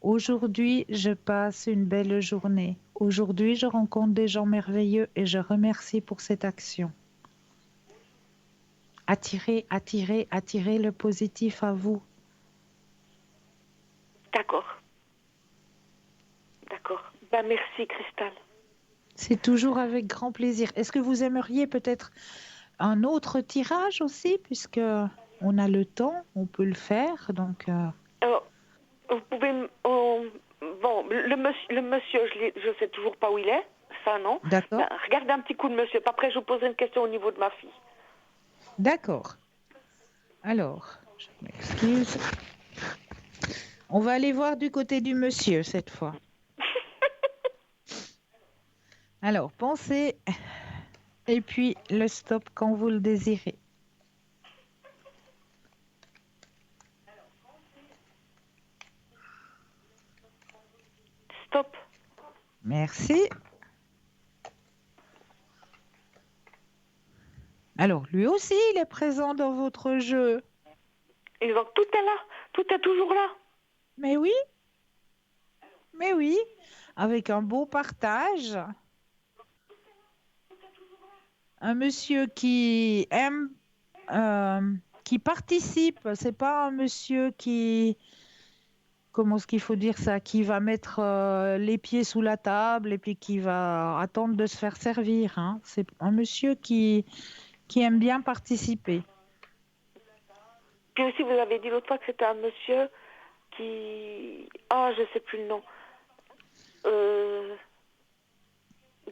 aujourd'hui, je passe une belle journée. Aujourd'hui, je rencontre des gens merveilleux et je remercie pour cette action. Attirez, attirez, attirez le positif à vous. D'accord, d'accord. Ben merci Cristal. C'est toujours avec grand plaisir. Est-ce que vous aimeriez peut-être un autre tirage aussi, puisque on a le temps, on peut le faire. Donc, Vous pouvez... bon, le monsieur, je sais toujours pas où il est. Ça, non. d'accord, Ben, regardez un petit coup de monsieur. Puis après, je vous poserai une question au niveau de ma fille. d'accord. Alors, je m'excuse. On va aller voir du côté du monsieur cette fois. Alors, pensez et puis le stop quand vous le désirez. Stop. Merci. Alors, lui aussi, il est présent dans votre jeu. Et donc, tout est là. Tout est toujours là. Mais oui, avec un beau partage. Un monsieur qui aime, qui participe. C'est pas un monsieur qui, comment est-ce qu'il faut dire ça, qui va mettre les pieds sous la table et puis qui va attendre de se faire servir, hein. C'est un monsieur qui aime bien participer. Puis aussi, vous avez dit l'autre fois que c'était un monsieur qui... Ah, je sais plus le nom.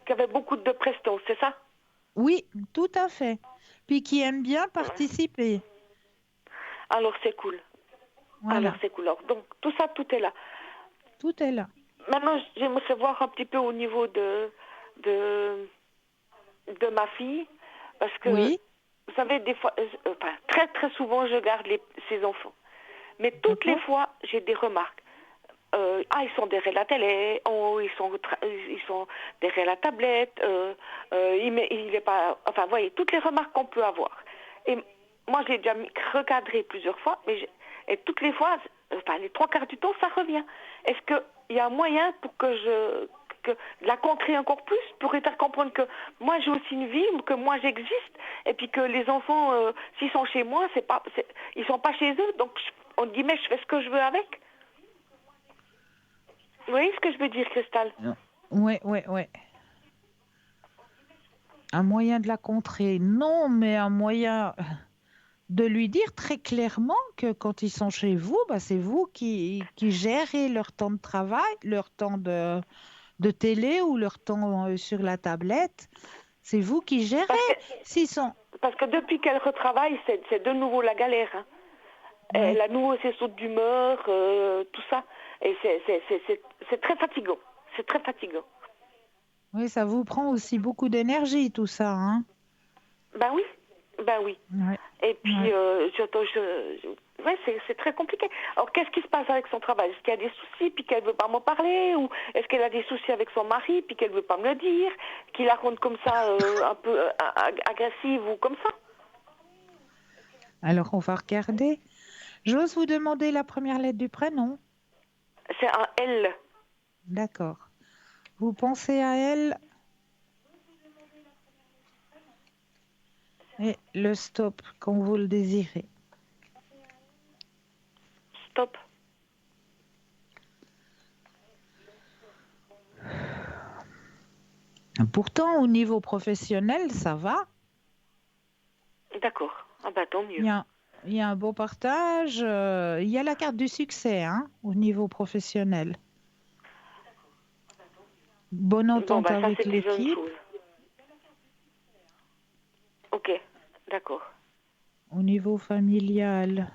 Qui avait beaucoup de prestos, c'est ça? Oui, tout à fait. Puis qui aime bien participer. Alors, c'est cool. Alors, Voilà, c'est cool. Alors, donc, tout ça, tout est là. tout est là. Maintenant, j'aimerais savoir un petit peu au niveau de ma fille, parce que, Oui, vous savez, des fois, enfin, très très souvent, je garde ses enfants. Mais toutes les d'accord. fois, j'ai des remarques. Ils sont derrière la télé, ils sont derrière la tablette, il est pas... Enfin, vous voyez, toutes les remarques qu'on peut avoir. Et moi, j'ai déjà recadré plusieurs fois, et toutes les fois, enfin, les trois quarts du temps, ça revient. Est-ce qu'il y a un moyen pour que la contrer encore plus, pour lui faire comprendre que moi, j'ai aussi une vie, que moi, j'existe, et puis que les enfants, s'ils sont chez moi, ils sont pas chez eux, donc, on guillemets, je fais ce que je veux avec. Vous voyez ce que je veux dire, Cristal? Ouais, ouais, ouais. Un moyen de la contrer, non, mais un moyen de lui dire très clairement que quand ils sont chez vous, bah, c'est vous qui gérez leur temps de travail, leur temps de télé ou leur temps sur la tablette. C'est vous qui gérez. Parce que, S'ils sont... parce que depuis qu'elle retravaille, c'est de nouveau la galère. Hein. Ouais. Elle a de nouveau ses sauts d'humeur, tout ça. Et c'est très fatigant. C'est très fatigant. Oui, ça vous prend aussi beaucoup d'énergie, tout ça, hein? Ben oui, ben oui. Ouais. Et puis, Ouais. ouais, c'est très compliqué. Alors, qu'est-ce qui se passe avec son travail? Est-ce qu'il y a des soucis, puis qu'elle ne veut pas m'en parler? Ou est-ce qu'elle a des soucis avec son mari, puis qu'elle ne veut pas me le dire? Qu'il la raconte comme ça, un peu agressive ou comme ça? Alors, on va regarder. J'ose vous demander la première lettre du prénom? C'est un L. D'accord. Vous pensez à elle et le stop quand vous le désirez. Stop. Pourtant, au niveau professionnel, ça va. D'accord. Ah bah tant Il mieux. y a, il y a un beau partage. Il y a la carte du succès, hein, au niveau professionnel. Bonne Bon entente bah ça avec c'est déjà une l'équipe. chose. Ok, d'accord. Au niveau familial,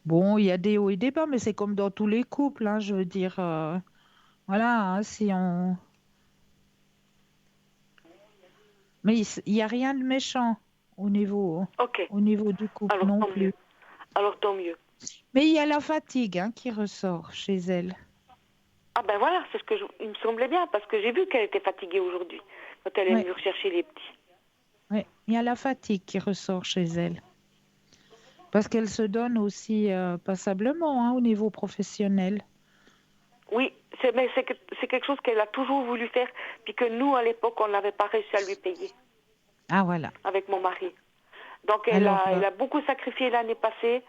bon, il y a des hauts et des bas, mais c'est comme dans tous les couples, hein, je veux dire. Voilà, hein, si on... Mais il n'y a rien de méchant Ok, au niveau du couple alors non tant mieux. plus. Alors tant mieux. Mais il y a la fatigue hein, qui ressort chez elle. Ah ben voilà, c'est il me semblait bien, parce que j'ai vu qu'elle était fatiguée aujourd'hui, quand elle est Oui, venue rechercher les petits. oui, il y a la fatigue qui ressort chez elle. Parce qu'elle se donne aussi passablement hein, au niveau professionnel. Oui, mais c'est quelque chose qu'elle a toujours voulu faire, puis que nous, à l'époque, on n'avait pas réussi à lui payer, Ah voilà. avec mon mari. Donc Alors, elle a beaucoup sacrifié l'année passée,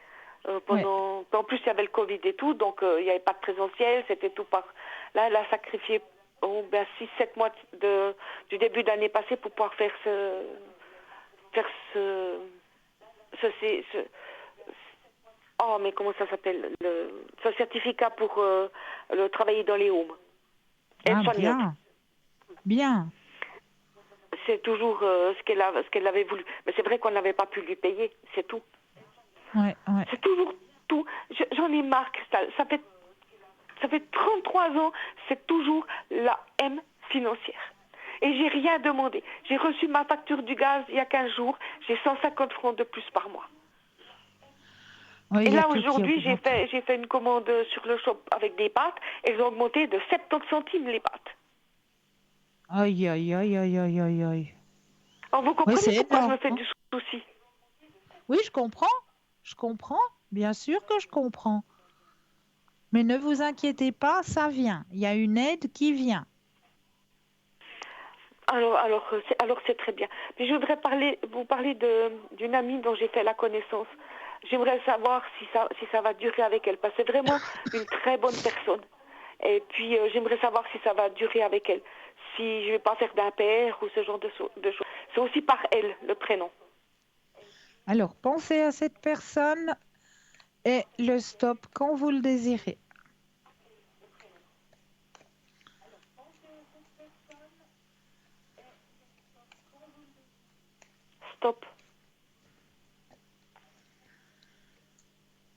ouais. en plus il y avait le Covid et tout, donc il n'y avait pas de présentiel, c'était tout par... Là, elle a sacrifié 6-7 mois du début d'année passée pour pouvoir faire ce, oh, mais comment ça s'appelle? Ce certificat pour le travailler dans les homes. Ah Aide-soignante. bien, bien. C'est toujours ce qu'elle avait voulu. Mais c'est vrai qu'on n'avait pas pu lui payer, c'est tout. Ouais, ouais. C'est toujours tout. J'en ai marre, Cristal. Ça fait 33 ans, c'est toujours la M financière. Et j'ai rien demandé. J'ai reçu ma facture du gaz il y a 15 jours. J'ai 150 francs de plus par mois. Ouais, Et il y a là, tout qui aujourd'hui, augmente. j'ai fait une commande sur le shop avec des pâtes. Elles ont augmenté de 70 centimes les pâtes. Aïe, aïe, aïe, aïe, aïe, aïe, aïe. Alors, vous Oui, comprenez c'est pourquoi je énorme, me fais hein. du souci? Oui, je comprends. Je comprends. Bien sûr que je comprends. Mais ne vous inquiétez pas, ça vient. Il y a une aide qui vient. Alors c'est très bien. Mais je voudrais vous parler d'une amie dont j'ai fait la connaissance. J'aimerais savoir si ça va durer avec elle, parce que c'est vraiment une très bonne personne. Et puis j'aimerais savoir si ça va durer avec elle, si je vais pas faire d'impair ou ce genre de choses. C'est aussi par elle le prénom. Alors, pensez à cette personne et le stop quand vous le désirez. Stop.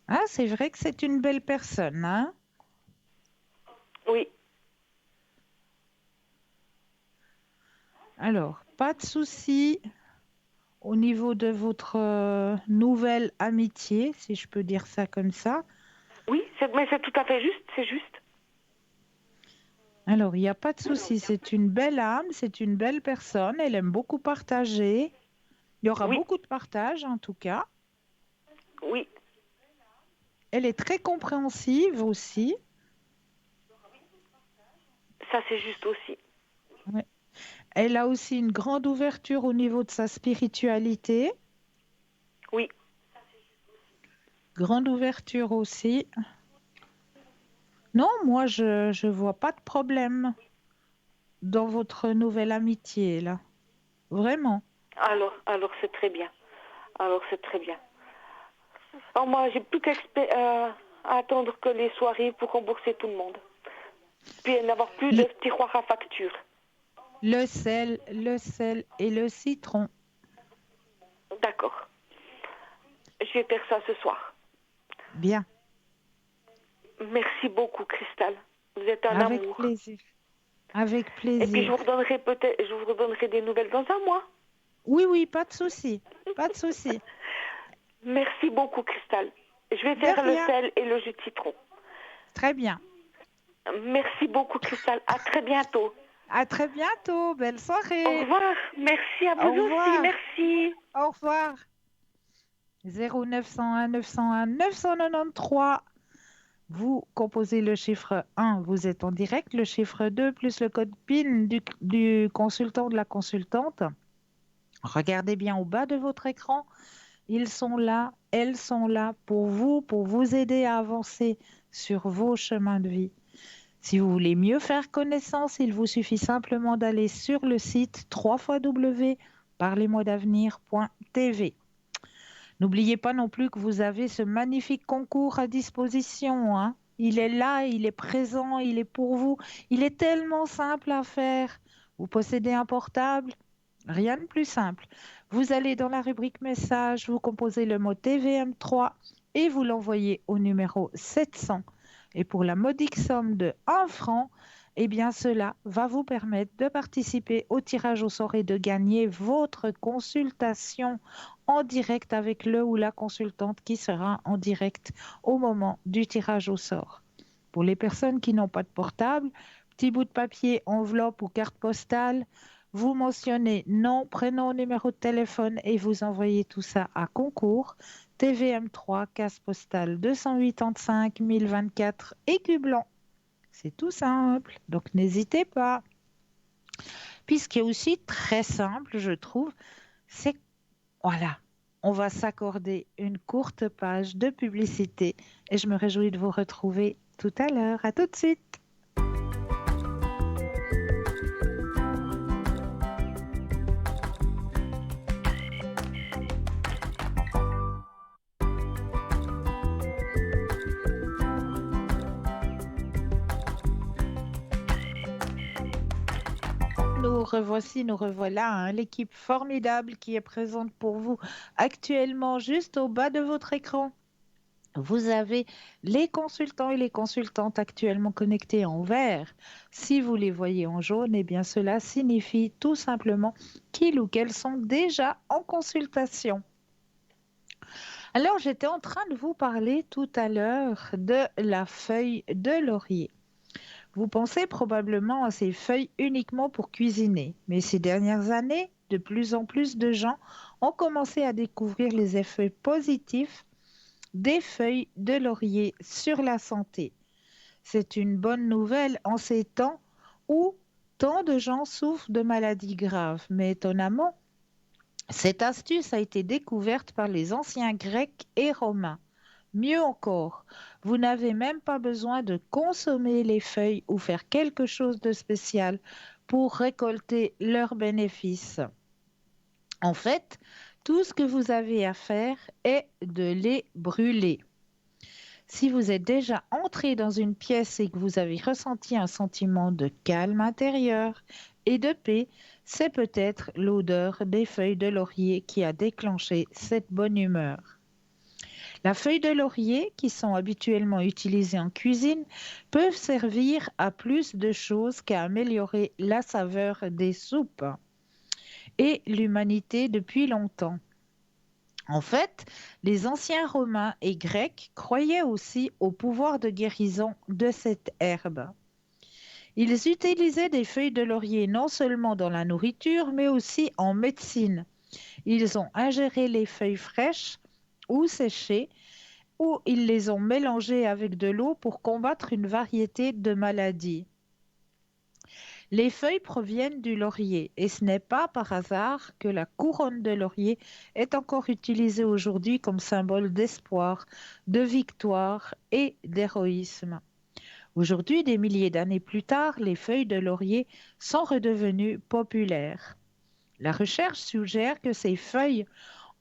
Ah, c'est vrai que c'est une belle personne, hein? Oui, Alors, pas de souci au niveau de votre nouvelle amitié, si je peux dire ça comme ça. oui, mais c'est tout à fait juste, c'est juste. Alors, il n'y a pas de souci, c'est une belle âme, c'est une belle personne, elle aime beaucoup partager. Il y aura Oui, beaucoup de partage en tout cas. oui, Elle est très compréhensive aussi. ça c'est juste aussi. Ouais. Elle a aussi une grande ouverture au niveau de sa spiritualité. Oui, Grande ouverture aussi. Non, moi, je vois pas de problème dans votre nouvelle amitié, là. Vraiment. alors c'est très bien. Alors c'est très bien. Alors moi, j'ai plus qu'à attendre que les soirs arrivent pour rembourser tout le monde. Puis n'avoir plus de Le, tiroir à facture. le sel et le citron. D'accord. Je vais faire ça ce soir. Bien, Merci beaucoup, Cristal. Vous êtes un avec amour. plaisir. Avec Et puis je plaisir. vous redonnerai je vous redonnerai des nouvelles dans un mois. Oui, oui, pas de souci. Pas de souci. Merci beaucoup, Cristal. Je vais De faire le rien. sel et le jus de citron. Très bien. Merci beaucoup, Cristal. À très bientôt. À très bientôt. Belle Au soirée. revoir. Merci à Au vous aussi. revoir. Merci. Au revoir. 0901 901 993. Vous composez le chiffre 1, vous êtes en direct, le chiffre 2 plus le code PIN du consultant ou de la consultante. Regardez bien au bas de votre écran. Ils sont là, elles sont là pour vous aider à avancer sur vos chemins de vie. Si vous voulez mieux faire connaissance, il vous suffit simplement d'aller sur le site www.parlez-moi-d'avenir.tv. N'oubliez pas non plus que vous avez ce magnifique concours à disposition, hein. Il est là, il est présent, il est pour vous. Il est tellement simple à faire. Vous possédez un portable? Rien de plus simple. Vous allez dans la rubrique message, vous composez le mot TVM3 et vous l'envoyez au numéro 700. Et pour la modique somme de 1 franc, eh bien cela va vous permettre de participer au tirage au sort et de gagner votre consultation en direct avec le ou la consultante qui sera en direct au moment du tirage au sort. Pour les personnes qui n'ont pas de portable, petit bout de papier, enveloppe ou carte postale, vous mentionnez nom, prénom, numéro de téléphone et vous envoyez tout ça à concours TVM3, case postale 285 1024, Écu Blanc. C'est tout simple, donc n'hésitez pas. Puis ce qui est aussi très simple, je trouve, c'est voilà, on va s'accorder une courte page de publicité et je me réjouis de vous retrouver tout à l'heure. À tout de suite. Nous revoici, nous revoilà, hein, l'équipe formidable qui est présente pour vous actuellement juste au bas de votre écran. Vous avez les consultants et les consultantes actuellement connectés en vert. Si vous les voyez en jaune, eh bien cela signifie tout simplement qu'ils ou qu'elles sont déjà en consultation. Alors, j'étais en train de vous parler tout à l'heure de la feuille de laurier. Vous pensez probablement à ces feuilles uniquement pour cuisiner, mais ces dernières années, de plus en plus de gens ont commencé à découvrir les effets positifs des feuilles de laurier sur la santé. C'est une bonne nouvelle en ces temps où tant de gens souffrent de maladies graves, mais étonnamment, cette astuce a été découverte par les anciens Grecs et Romains. Mieux encore, vous n'avez même pas besoin de consommer les feuilles ou faire quelque chose de spécial pour récolter leurs bénéfices. En fait, tout ce que vous avez à faire est de les brûler. Si vous êtes déjà entré dans une pièce et que vous avez ressenti un sentiment de calme intérieur et de paix, c'est peut-être l'odeur des feuilles de laurier qui a déclenché cette bonne humeur. La feuille de laurier, qui sont habituellement utilisées en cuisine, peuvent servir à plus de choses qu'à améliorer la saveur des soupes et l'humanité depuis longtemps. En fait, les anciens Romains et Grecs croyaient aussi au pouvoir de guérison de cette herbe. Ils utilisaient des feuilles de laurier non seulement dans la nourriture, mais aussi en médecine. Ils ont ingéré les feuilles fraîches ou séchées, ou ils les ont mélangées avec de l'eau pour combattre une variété de maladies. Les feuilles proviennent du laurier et ce n'est pas par hasard que la couronne de laurier est encore utilisée aujourd'hui comme symbole d'espoir, de victoire et d'héroïsme. Aujourd'hui, des milliers d'années plus tard, les feuilles de laurier sont redevenues populaires. La recherche suggère que ces feuilles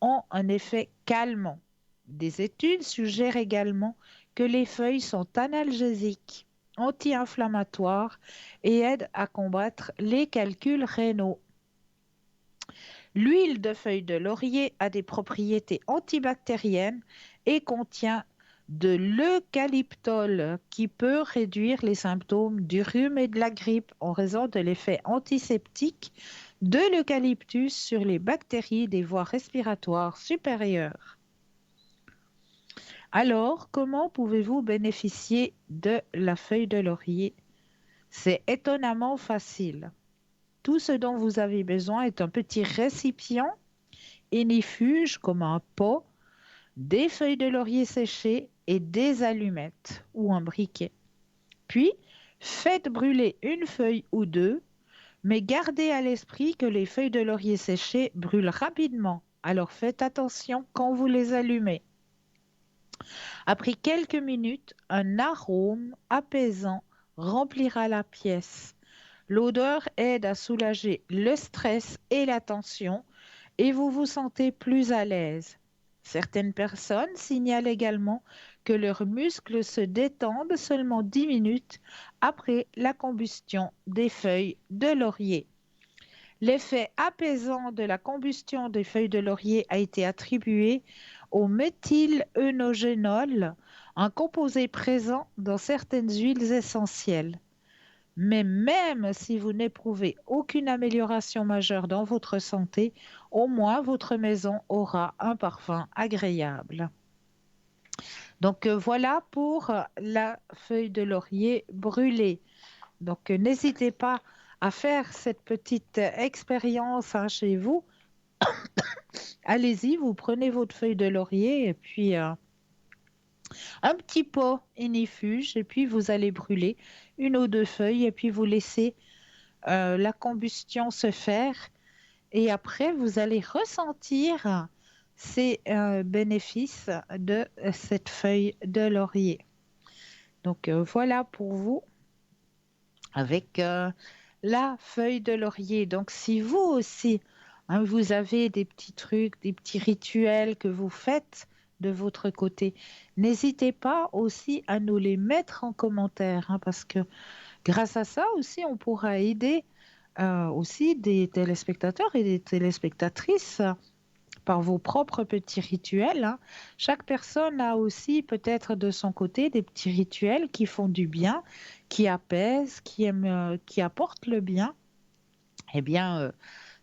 ont un effet calmant. Des études suggèrent également que les feuilles sont analgésiques, anti-inflammatoires et aident à combattre les calculs rénaux. L'huile de feuille de laurier a des propriétés antibactériennes et contient de l'eucalyptol qui peut réduire les symptômes du rhume et de la grippe en raison de l'effet antiseptique de l'eucalyptus sur les bactéries des voies respiratoires supérieures. Alors, comment pouvez-vous bénéficier de la feuille de laurier? C'est étonnamment facile. Tout ce dont vous avez besoin est un petit récipient inifuge comme un pot, des feuilles de laurier séchées et des allumettes ou un briquet. Puis, faites brûler une feuille ou deux, mais gardez à l'esprit que les feuilles de laurier séchées brûlent rapidement, alors faites attention quand vous les allumez. Après quelques minutes, un arôme apaisant remplira la pièce. L'odeur aide à soulager le stress et la tension et vous vous sentez plus à l'aise. Certaines personnes signalent également que leurs muscles se détendent seulement 10 minutes après la combustion des feuilles de laurier. L'effet apaisant de la combustion des feuilles de laurier a été attribué au méthyleunogénol, un composé présent dans certaines huiles essentielles. Mais même si vous n'éprouvez aucune amélioration majeure dans votre santé, au moins votre maison aura un parfum agréable. Donc voilà pour la feuille de laurier brûlée. Donc n'hésitez pas à faire cette petite expérience chez vous. Allez-y, vous prenez votre feuille de laurier et puis un petit pot inifuge et puis vous allez brûler une ou deux feuilles et puis vous laissez la combustion se faire et après vous allez ressentir ces bénéfices de cette feuille de laurier. Donc voilà pour vous avec la feuille de laurier. Donc si vous aussi, vous avez des petits trucs, des petits rituels que vous faites de votre côté, n'hésitez pas aussi à nous les mettre en commentaire, parce que grâce à ça aussi, on pourra aider aussi des téléspectateurs et des téléspectatrices par vos propres petits rituels. Chaque personne a aussi peut-être de son côté des petits rituels qui font du bien, qui apaisent, qui apportent le bien. Eh bien,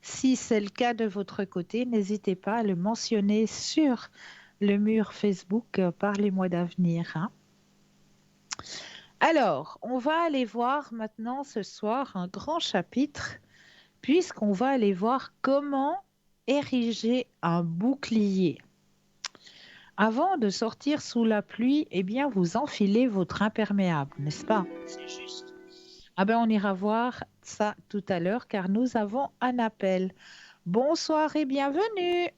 si c'est le cas de votre côté, n'hésitez pas à le mentionner sur le mur Facebook par les mois d'avenir. Alors, on va aller voir maintenant ce soir un grand chapitre, puisqu'on va aller voir comment ériger un bouclier. Avant de sortir sous la pluie, eh bien, vous enfilez votre imperméable, n'est-ce pas? C'est juste. Ah ben, on ira voir ça tout à l'heure car nous avons un appel. Bonsoir et bienvenue.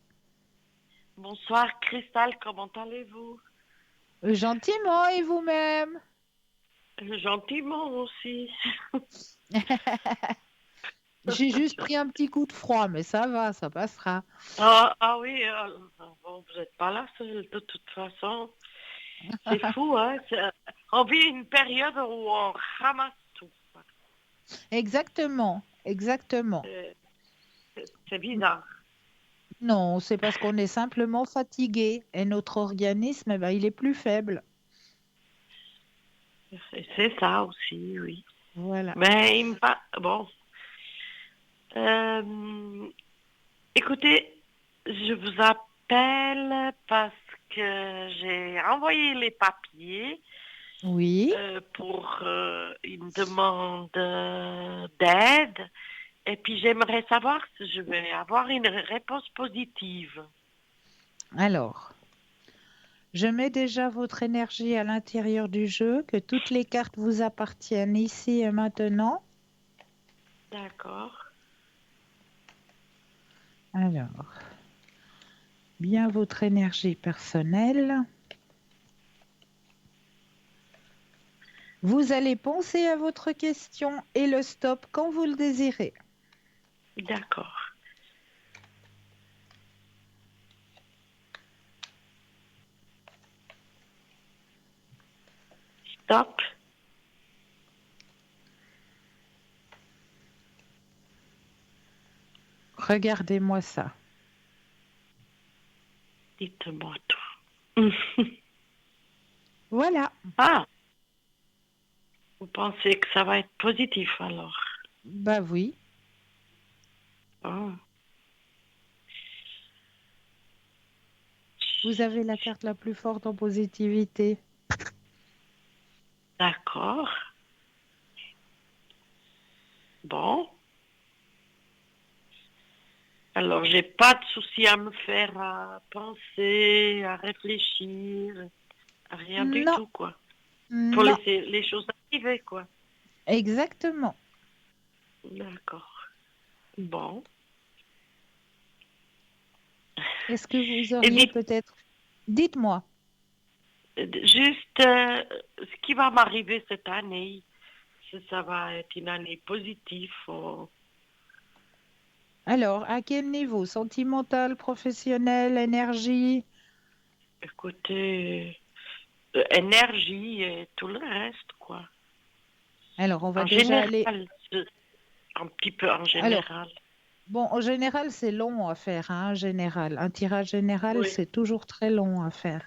Bonsoir Cristal, comment allez-vous? Gentiment et vous-même? Gentiment aussi. J'ai juste pris un petit coup de froid, mais ça va, ça passera. Ah oui, bon, vous n'êtes pas la seule de toute façon. C'est fou, hein? On vit une période où on ramasse tout. Exactement, exactement. C'est bizarre. Non, c'est parce qu'on est simplement fatigué et notre organisme, eh ben, il est plus faible. C'est ça aussi, oui. Voilà. Mais bon. Écoutez, je vous appelle parce que j'ai envoyé les papiers Oui. pour une demande d'aide. Et puis j'aimerais savoir si je vais avoir une réponse positive. Alors, je mets déjà votre énergie à l'intérieur du jeu, que toutes les cartes vous appartiennent ici et maintenant. D'accord. Alors, bien votre énergie personnelle. Vous allez penser à votre question et le stop quand vous le désirez. D'accord. Stop. Regardez-moi ça. Dites-moi tout. Voilà. Ah. Vous pensez que ça va être positif alors? Bah oui. Oh. Vous avez la carte la plus forte en positivité. D'accord. Bon. Alors, j'ai pas de souci à me faire à penser, à réfléchir, à rien du tout, quoi. Faut Non. laisser les choses arriver, quoi. Exactement. D'accord. Bon. Est-ce que vous auriez peut-être... Dites-moi. Juste ce qui va m'arriver cette année, ça va être une année positive. Alors, à quel niveau? Sentimental, professionnel, énergie? Écoutez, énergie et tout le reste, quoi. Alors, on va en déjà général, aller... Un petit peu en général. Alors, bon, en général, c'est long à faire, général. Un tirage général, Oui. c'est toujours très long à faire.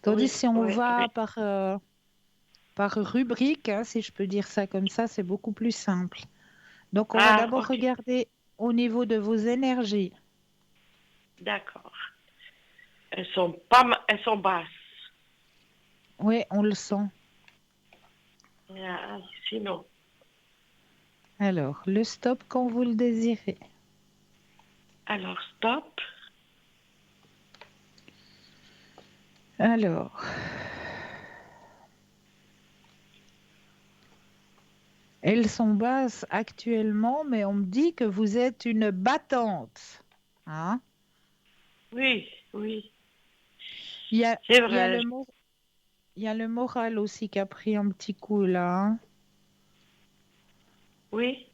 Tandis si on va par par rubrique, hein, si je peux dire ça comme ça, c'est beaucoup plus simple. Donc, on va Ah, d'abord ok, regarder au niveau de vos énergies. d'accord. Elles sont pas, elles sont basses. Oui, on le sent. Ah, sinon, Alors, le stop quand vous le désirez. alors stop. Alors, elles sont basses actuellement, mais on me dit que vous êtes une battante. Hein? Oui, oui, Il y a, c'est il y a vrai. il y a le moral aussi qui a pris un petit coup là. Hein. Oui,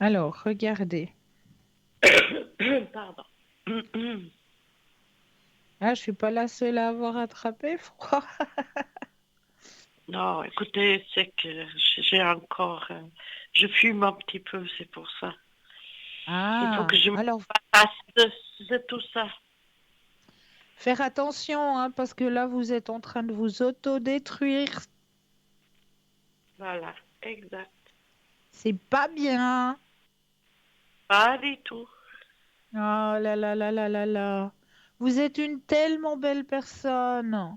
Alors, regardez. pardon. Ah, je suis pas la seule à avoir attrapé froid. Non, écoutez, c'est que j'ai encore, je fume un petit peu, c'est pour ça. Il faut que Ah, je me alors fasse de tout ça. faire attention, hein, parce que là, vous êtes en train de vous autodétruire. Voilà, exact. C'est pas bien. Pas du tout. Oh là là là là là là. Vous êtes une tellement belle personne.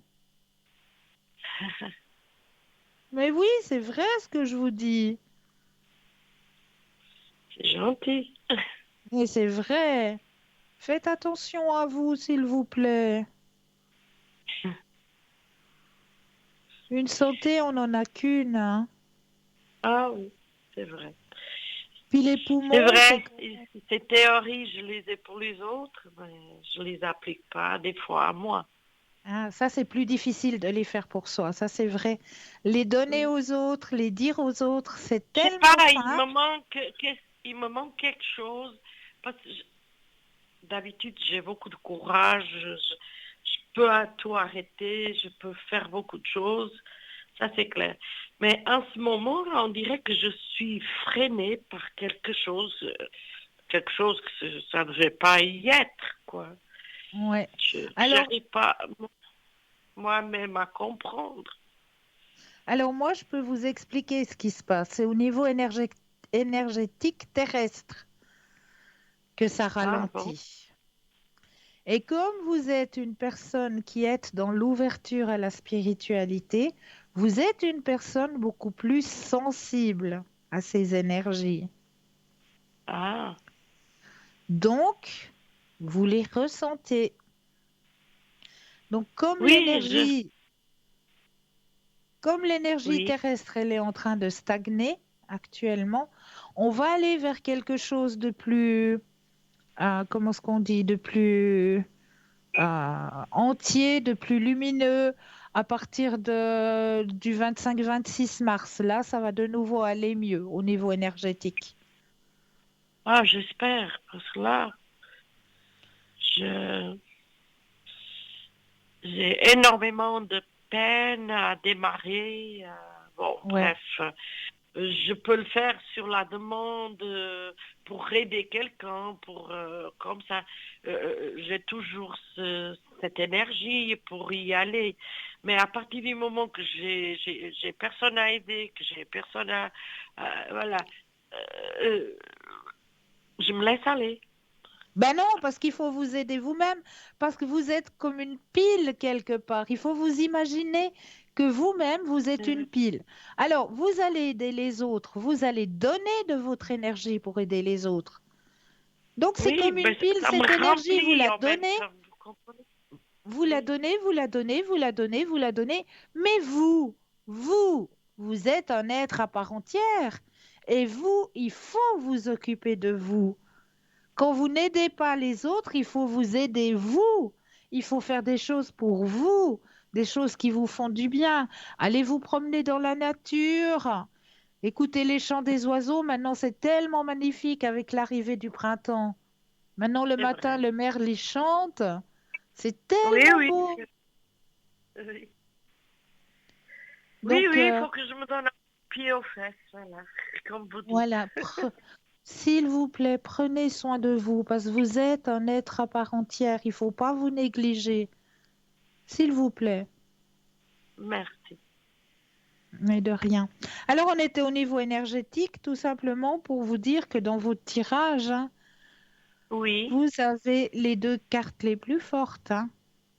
Mais oui, c'est vrai ce que je vous dis. C'est gentil. Et c'est vrai. Faites attention à vous, s'il vous plaît. Une santé, on n'en a qu'une. Hein. Ah oui, c'est vrai. Puis les C'est poumons, c'est vrai, quand ces théories, je les ai pour les autres, mais je les applique pas des fois à moi. ah, ça, c'est plus difficile de les faire pour soi. Ça, c'est vrai. Les donner Mm. aux autres, les dire aux autres, c'est Je sais tellement pas, simple. il me manque quelque chose. Parce que d'habitude, j'ai beaucoup de courage. Je peux tout arrêter, je peux faire beaucoup de choses. Ça, c'est clair. Mais en ce moment, on dirait que je suis freinée par quelque chose que ça ne devait pas y être, quoi. Ouais. Je Alors, n'arrive pas moi-même à comprendre. alors moi, je peux vous expliquer ce qui se passe. C'est au niveau énergétique terrestre que ça Ah bon? ralentit. Et comme vous êtes une personne qui est dans l'ouverture à la spiritualité, vous êtes une personne beaucoup plus sensible à ces énergies. Ah, Donc, vous les ressentez. Donc, oui, comme l'énergie oui. terrestre, elle est en train de stagner actuellement, on va aller vers quelque chose de plus, comment est-ce qu'on dit, de plus entier, de plus lumineux à partir du 25-26 mars. Là, ça va de nouveau aller mieux au niveau énergétique. Ah, j'espère, parce que là, je, j'ai énormément de peine à démarrer. Bon, Ouais. bref, je peux le faire sur la demande pour aider quelqu'un, comme ça. J'ai toujours cette énergie pour y aller. Mais à partir du moment que j'ai personne à aider, que j'ai personne voilà, euh, je me laisse aller. Ben non, parce qu'il faut vous aider vous-même, parce que vous êtes comme une pile quelque part. Il faut vous imaginer que vous-même, vous êtes une pile. Alors, vous allez aider les autres, vous allez donner de votre énergie pour aider les autres. Donc, c'est Oui, comme une ben, pile, ça me cette énergie, vous remplit la en même donnez, temps, vous comprenez? vous la Oui, donnez, vous la donnez, vous la donnez, vous la donnez. Mais vous, vous êtes un être à part entière. Et vous, il faut vous occuper de vous. Quand vous n'aidez pas les autres, il faut vous aider vous. Il faut faire des choses pour vous, des choses qui vous font du bien. Allez vous promener dans la nature. Écoutez les chants des oiseaux. Maintenant, c'est tellement magnifique avec l'arrivée du printemps. Maintenant, le c'est matin, vrai. le merle il chante. C'est Oui, tellement oui. beau. Oui, oui, Donc, il faut que je me donne un pied aux fesses, voilà, comme vous dites. voilà. S'il vous plaît, prenez soin de vous parce que vous êtes un être à part entière. Il ne faut pas vous négliger. S'il vous plaît. Merci. Mais de rien. Alors, on était au niveau énergétique, tout simplement pour vous dire que dans votre tirage, hein, Oui. vous avez les 2 cartes les plus fortes, hein.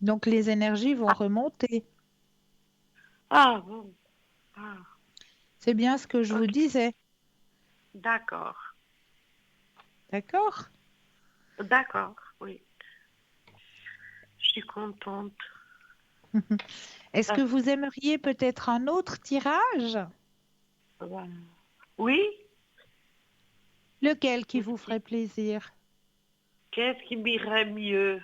Donc, les énergies vont remonter. Ah bon. Ah, C'est bien ce que je vous ok. disais. D'accord. D'accord? D'accord, oui. Je suis contente. Est-ce Ah, que vous aimeriez peut-être un autre tirage? voilà. Oui? Lequel qui vous ferait plaisir? Qu'est-ce qui m'irait mieux?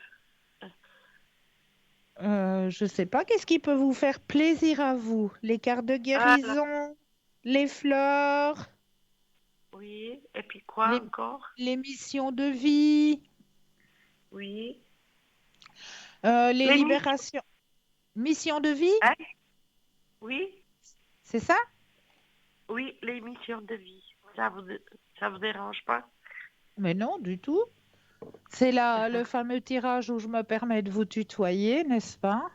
Je sais pas. Qu'est-ce qui peut vous faire plaisir à vous? Les cartes de Ah, là, guérison, les fleurs, oui. Et puis quoi les, encore? les missions de vie, Oui. les Les missions. libérations. Missions de vie, Hein? Oui. c'est ça? Oui, les missions de vie. Ça vous dérange pas? Mais non, du tout. C'est là le fameux tirage où je me permets de vous tutoyer, n'est-ce pas?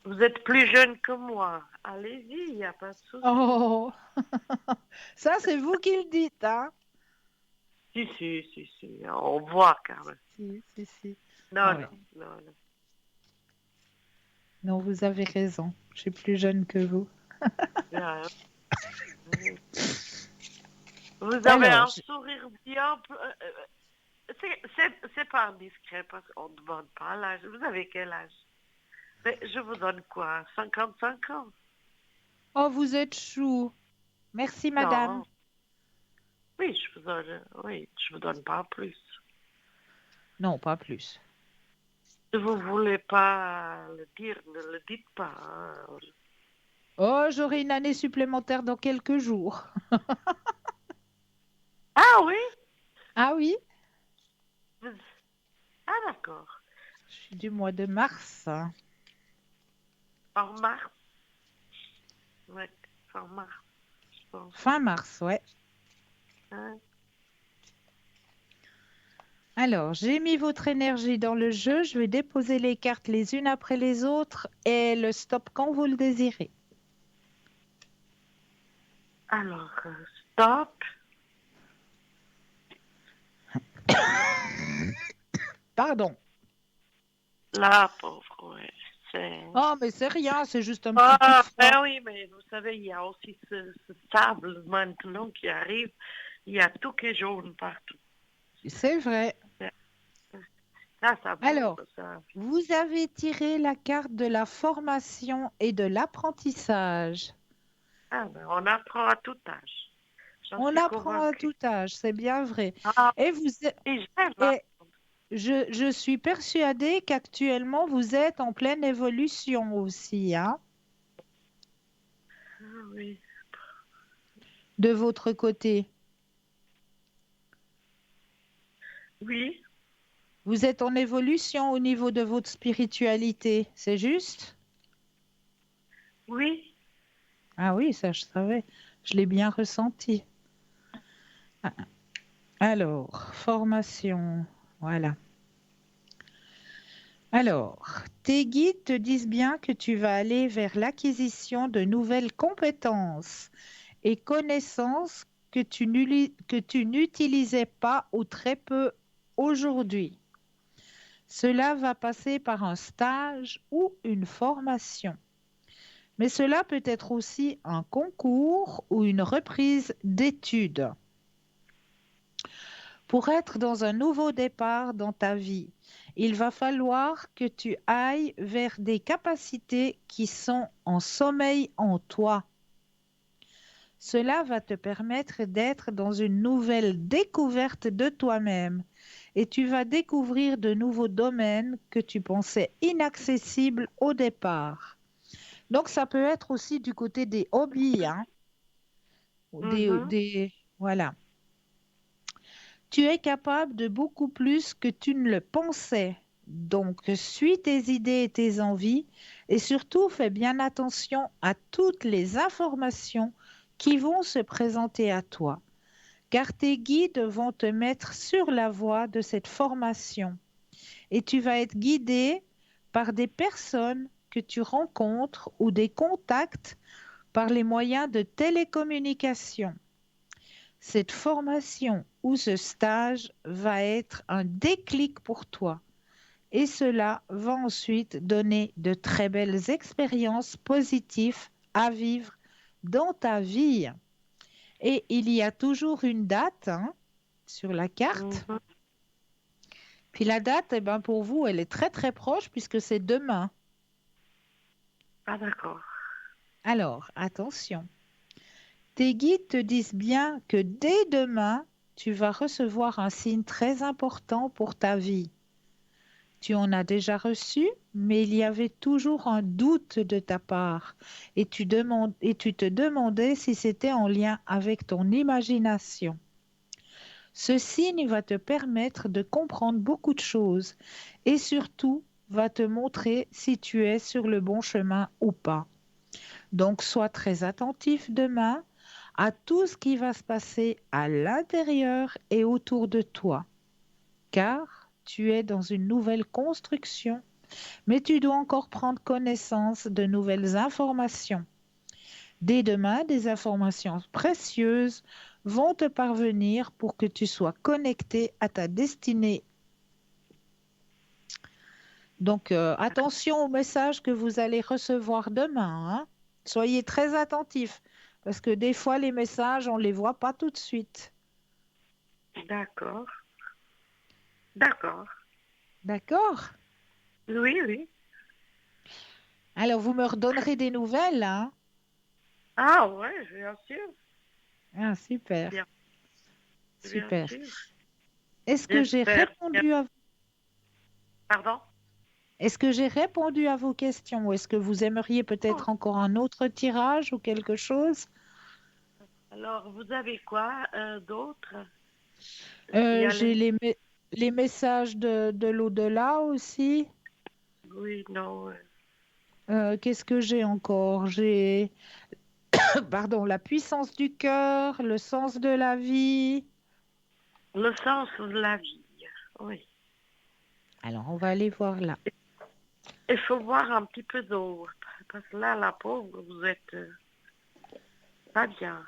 Vous êtes plus jeune que moi. Allez-y, il n'y a pas de souci. Oh, ça c'est vous qui le dites, hein? Si. On voit quand même. Si. Non, Ah ouais. non. Non, vous avez raison. Je suis plus jeune que vous. Bien. Vous avez Alors, un sourire bien. C'est pas indiscret parce qu'on ne demande pas l'âge. Vous avez quel âge? Mais je vous donne quoi? 55 ans? oh, vous êtes chou. Merci, madame. Non. Oui, je vous donne pas plus. Non, pas plus. Si vous voulez pas le dire, ne le dites pas, hein. Oh, j'aurai une année supplémentaire dans quelques jours. Ah oui? Ah oui, Vous- Ah d'accord. je suis du mois de mars. En mars? Ouais, en mars, je pense. Fin mars, ouais. Hein. Alors, j'ai mis votre énergie dans le jeu. Je vais déposer les cartes les unes après les autres et le stop quand vous le désirez. Alors, stop. Pardon. La pauvre, ouais. C'est... Oh, mais c'est rien, c'est juste un petit coup de Ah, froid. ben oui, mais vous savez, il y a aussi ce sable maintenant qui arrive. Il y a tout qui est jaune partout. C'est vrai. Ça Alors, bouge, ça. vous avez tiré la carte de la formation et de l'apprentissage. Ah, ben, on apprend à tout âge. J'en On suis apprend à convaincue. tout âge, c'est bien vrai. Ah, Et vous, et j'aime et apprendre. je suis persuadée qu'actuellement, vous êtes en pleine évolution aussi, hein, Ah, oui. de votre côté. Oui, Vous êtes en évolution au niveau de votre spiritualité, c'est juste? oui. Ah oui, ça je savais, je l'ai bien ressenti. Ah, alors, formation, voilà. Alors, tes guides te disent bien que tu vas aller vers l'acquisition de nouvelles compétences et connaissances que tu n'utilisais pas ou très peu aujourd'hui. Cela va passer par un stage ou une formation. Mais cela peut être aussi un concours ou une reprise d'études pour être dans un nouveau départ dans ta vie. Il va falloir que tu ailles vers des capacités qui sont en sommeil en toi. Cela va te permettre d'être dans une nouvelle découverte de toi-même et tu vas découvrir de nouveaux domaines que tu pensais inaccessibles au départ. Donc ça peut être aussi du côté des hobbies, hein, ou Mhm. voilà. Tu es capable de beaucoup plus que tu ne le pensais. Donc, suis tes idées et tes envies et surtout fais bien attention à toutes les informations qui vont se présenter à toi, car tes guides vont te mettre sur la voie de cette formation et tu vas être guidé par des personnes que tu rencontres ou des contacts par les moyens de télécommunication. Cette formation ou ce stage va être un déclic pour toi et cela va ensuite donner de très belles expériences positives à vivre dans ta vie. Et il y a toujours une date sur la carte. Mhm. Puis la date, eh ben, pour vous, elle est très très proche puisque c'est demain. Ah, d'accord. Alors, attention. Tes guides te disent bien que dès demain, tu vas recevoir un signe très important pour ta vie. Tu en as déjà reçu, mais il y avait toujours un doute de ta part et tu te demandais si c'était en lien avec ton imagination. Ce signe va te permettre de comprendre beaucoup de choses et surtout va te montrer si tu es sur le bon chemin ou pas. Donc sois très attentif demain à tout ce qui va se passer à l'intérieur et autour de toi, car tu es dans une nouvelle construction, mais tu dois encore prendre connaissance de nouvelles informations. Dès demain, des informations précieuses vont te parvenir pour que tu sois connecté à ta destinée. Donc, attention aux messages que vous allez recevoir demain, hein. Soyez très attentifs parce que des fois, les messages, on ne les voit pas tout de suite. D'accord. D'accord. D'accord? Oui, oui. Alors, vous me redonnerez des nouvelles, hein? Ah, ouais, bien sûr. Ah, super, Bien, bien super. sûr. Est-ce que j'ai J'espère bien. répondu à... Pardon? Est-ce que j'ai répondu à vos questions ou est-ce que vous aimeriez Oh, peut-être encore un autre tirage ou quelque chose? alors, vous avez quoi d'autre? Il y a J'ai les... les messages de l'au-delà aussi. Oui, non. Qu'est-ce que j'ai encore? J'ai, pardon, la puissance du cœur, le sens de la vie. Le sens de la vie. Oui. Alors, on va aller voir là. Il faut voir un petit peu d'eau. Parce que là, la pauvre, vous êtes pas bien.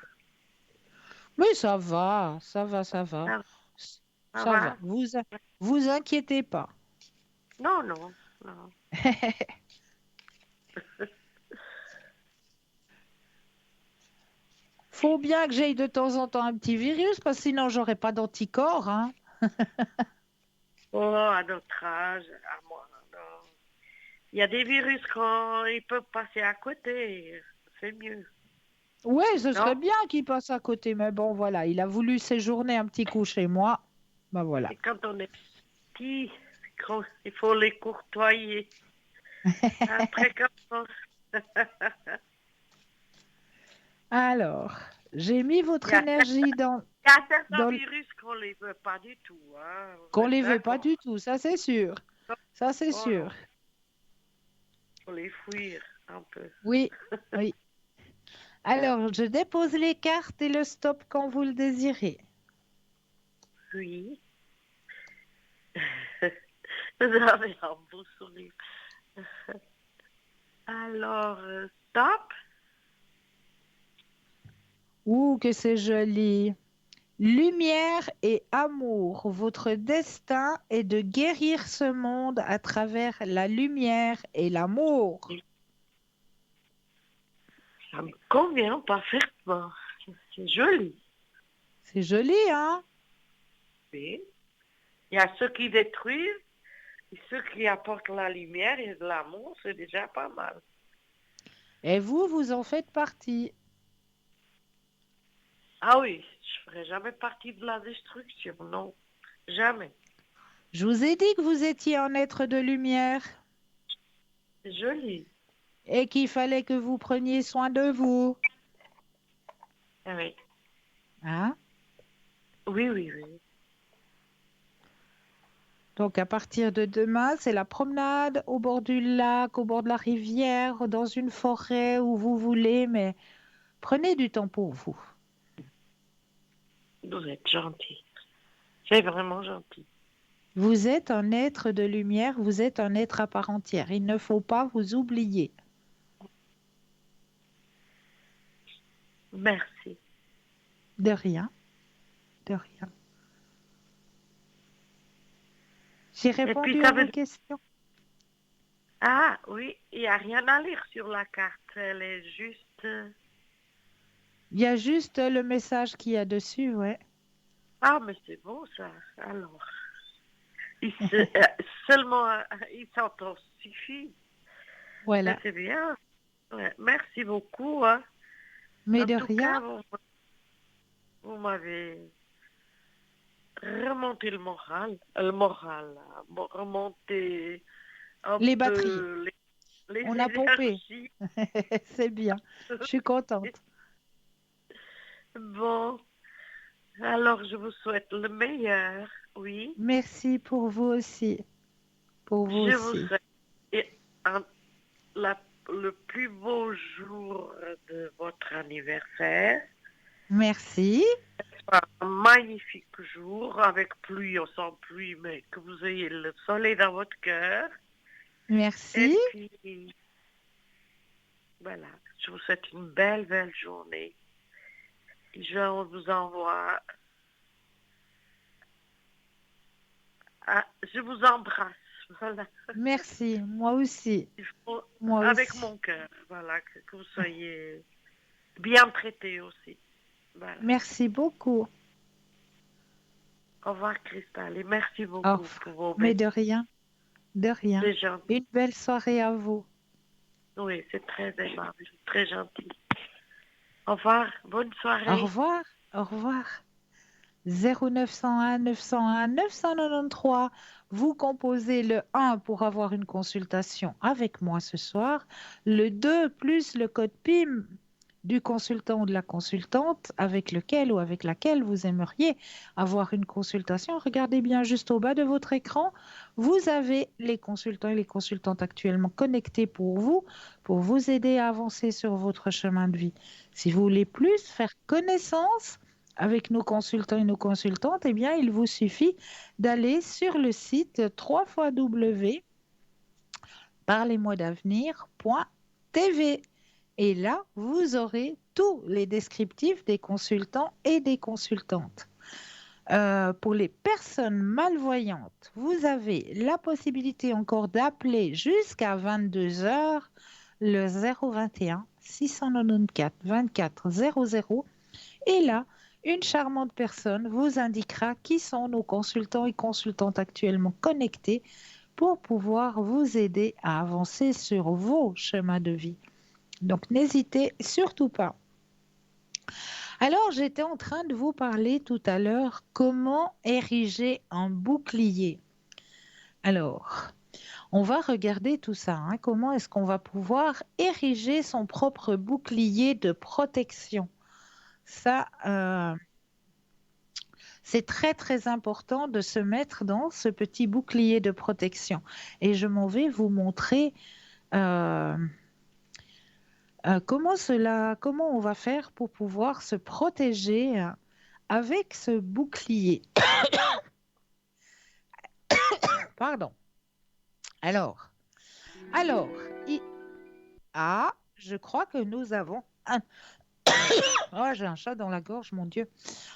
Mais ça va, ça va, ça va. Ça, ça Ça va. va? Vous inquiétez pas. Non, non, non. Faut bien que j'aille de temps en temps un petit virus, parce que sinon j'aurais pas d'anticorps, hein. Oh, à notre âge, à moi, non. Il y a des virus quand ils peuvent passer à côté. C'est mieux. Ouais, ce serait Non? bien qu'il passe à côté, mais bon, voilà, il a voulu séjourner un petit coup chez moi. Ben voilà. Et quand on est petit, il faut les courtoyer. Après, quand on... Alors, j'ai mis Il votre y a, énergie il y a certains dans virus qu'on les veut pas du tout. Hein. Vous qu'on êtes les veut pas d'accord? du tout, ça c'est sûr. Ça c'est Oh sûr. non, faut les fuir un peu. Oui, oui. Alors, je dépose les cartes et le stop quand vous le désirez. Oui. Vous avez un beau sourire. Alors, stop. Ouh, que c'est joli. Lumière et amour, votre destin est de guérir ce monde à travers la lumière et l'amour. Ça me convient parfaitement. C'est joli. C'est joli, hein? Oui. Il y a ceux qui détruisent et ceux qui apportent la lumière et de l'amour, c'est déjà pas mal. Et vous, vous en faites partie. Ah oui, je ferai jamais partie de la destruction, non. Jamais. Je vous ai dit que vous étiez un être de lumière C'est joli. et qu'il fallait que vous preniez soin de vous. Ah oui. Hein? Oui, oui, oui. Donc à partir de demain, c'est la promenade au bord du lac, au bord de la rivière, dans une forêt où vous voulez, mais prenez du temps pour vous. Vous êtes gentil. C'est vraiment gentil. Vous êtes un être de lumière, vous êtes un être à part entière. Il ne faut pas vous oublier. Merci. De rien, de rien. J'ai Et puis répondu ça à veut vos questions. Ah oui, il n'y a rien à lire sur la carte. Elle est juste... Il y a juste le message qu'il y a dessus, ouais. Ah, mais c'est bon ça. Alors, il seulement il s'entend suffit. Ça, Voilà. c'est bien. Ouais, merci beaucoup. Hein. Mais En de tout rien, cas, vous m'avez remonté le moral, remonté un les batteries, peu les on a pompé. énergies. C'est bien. Je suis contente. Bon, alors je vous souhaite le meilleur, oui. Merci pour vous aussi. Pour vous Je vous aussi. souhaite et un- le plus beau jour de votre anniversaire. Merci. Un magnifique jour avec pluie ou sans pluie, mais que vous ayez le soleil dans votre cœur. Merci. Et puis, voilà, je vous souhaite une belle, belle journée. Je vous envoie... je vous embrasse, voilà. Merci. Moi aussi. Il faut, Moi avec aussi. mon cœur, voilà, que vous soyez bien traités aussi. Voilà. Merci beaucoup. Au revoir, Cristal, et merci Au beaucoup revoir. pour vos Mais bêtises. de rien. De rien. C'est gentil. Une belle soirée à vous. Oui, c'est très aimable, très gentil. Au revoir, bonne soirée. Au revoir. Au revoir. 0901 901 993. Vous composez le 1 pour avoir une consultation avec moi ce soir, le 2 plus le code PIM du consultant ou de la consultante avec lequel ou avec laquelle vous aimeriez avoir une consultation. Regardez bien juste au bas de votre écran. Vous avez les consultants et les consultantes actuellement connectés pour vous aider à avancer sur votre chemin de vie. Si vous voulez plus faire connaissance avec nos consultants et nos consultantes, eh bien, il vous suffit d'aller sur le site www.parlez-moi-d'avenir.tv. Et là, vous aurez tous les descriptifs des consultants et des consultantes. Pour les personnes malvoyantes, vous avez la possibilité encore d'appeler jusqu'à 22 heures le 021 694 24 00. Et là, une charmante personne vous indiquera qui sont nos consultants et consultantes actuellement connectés pour pouvoir vous aider à avancer sur vos chemins de vie. Donc, n'hésitez surtout pas. Alors, j'étais en train de vous parler tout à l'heure comment ériger un bouclier. Alors, on va regarder tout ça. Hein. Comment est-ce qu'on va pouvoir ériger son propre bouclier de protection? Ça, c'est très très important de se mettre dans ce petit bouclier de protection. Et je m'en vais vous montrer comment on va faire pour pouvoir se protéger avec ce bouclier. Pardon. Alors, je crois que nous avons un... Oh, j'ai un chat dans la gorge, mon Dieu.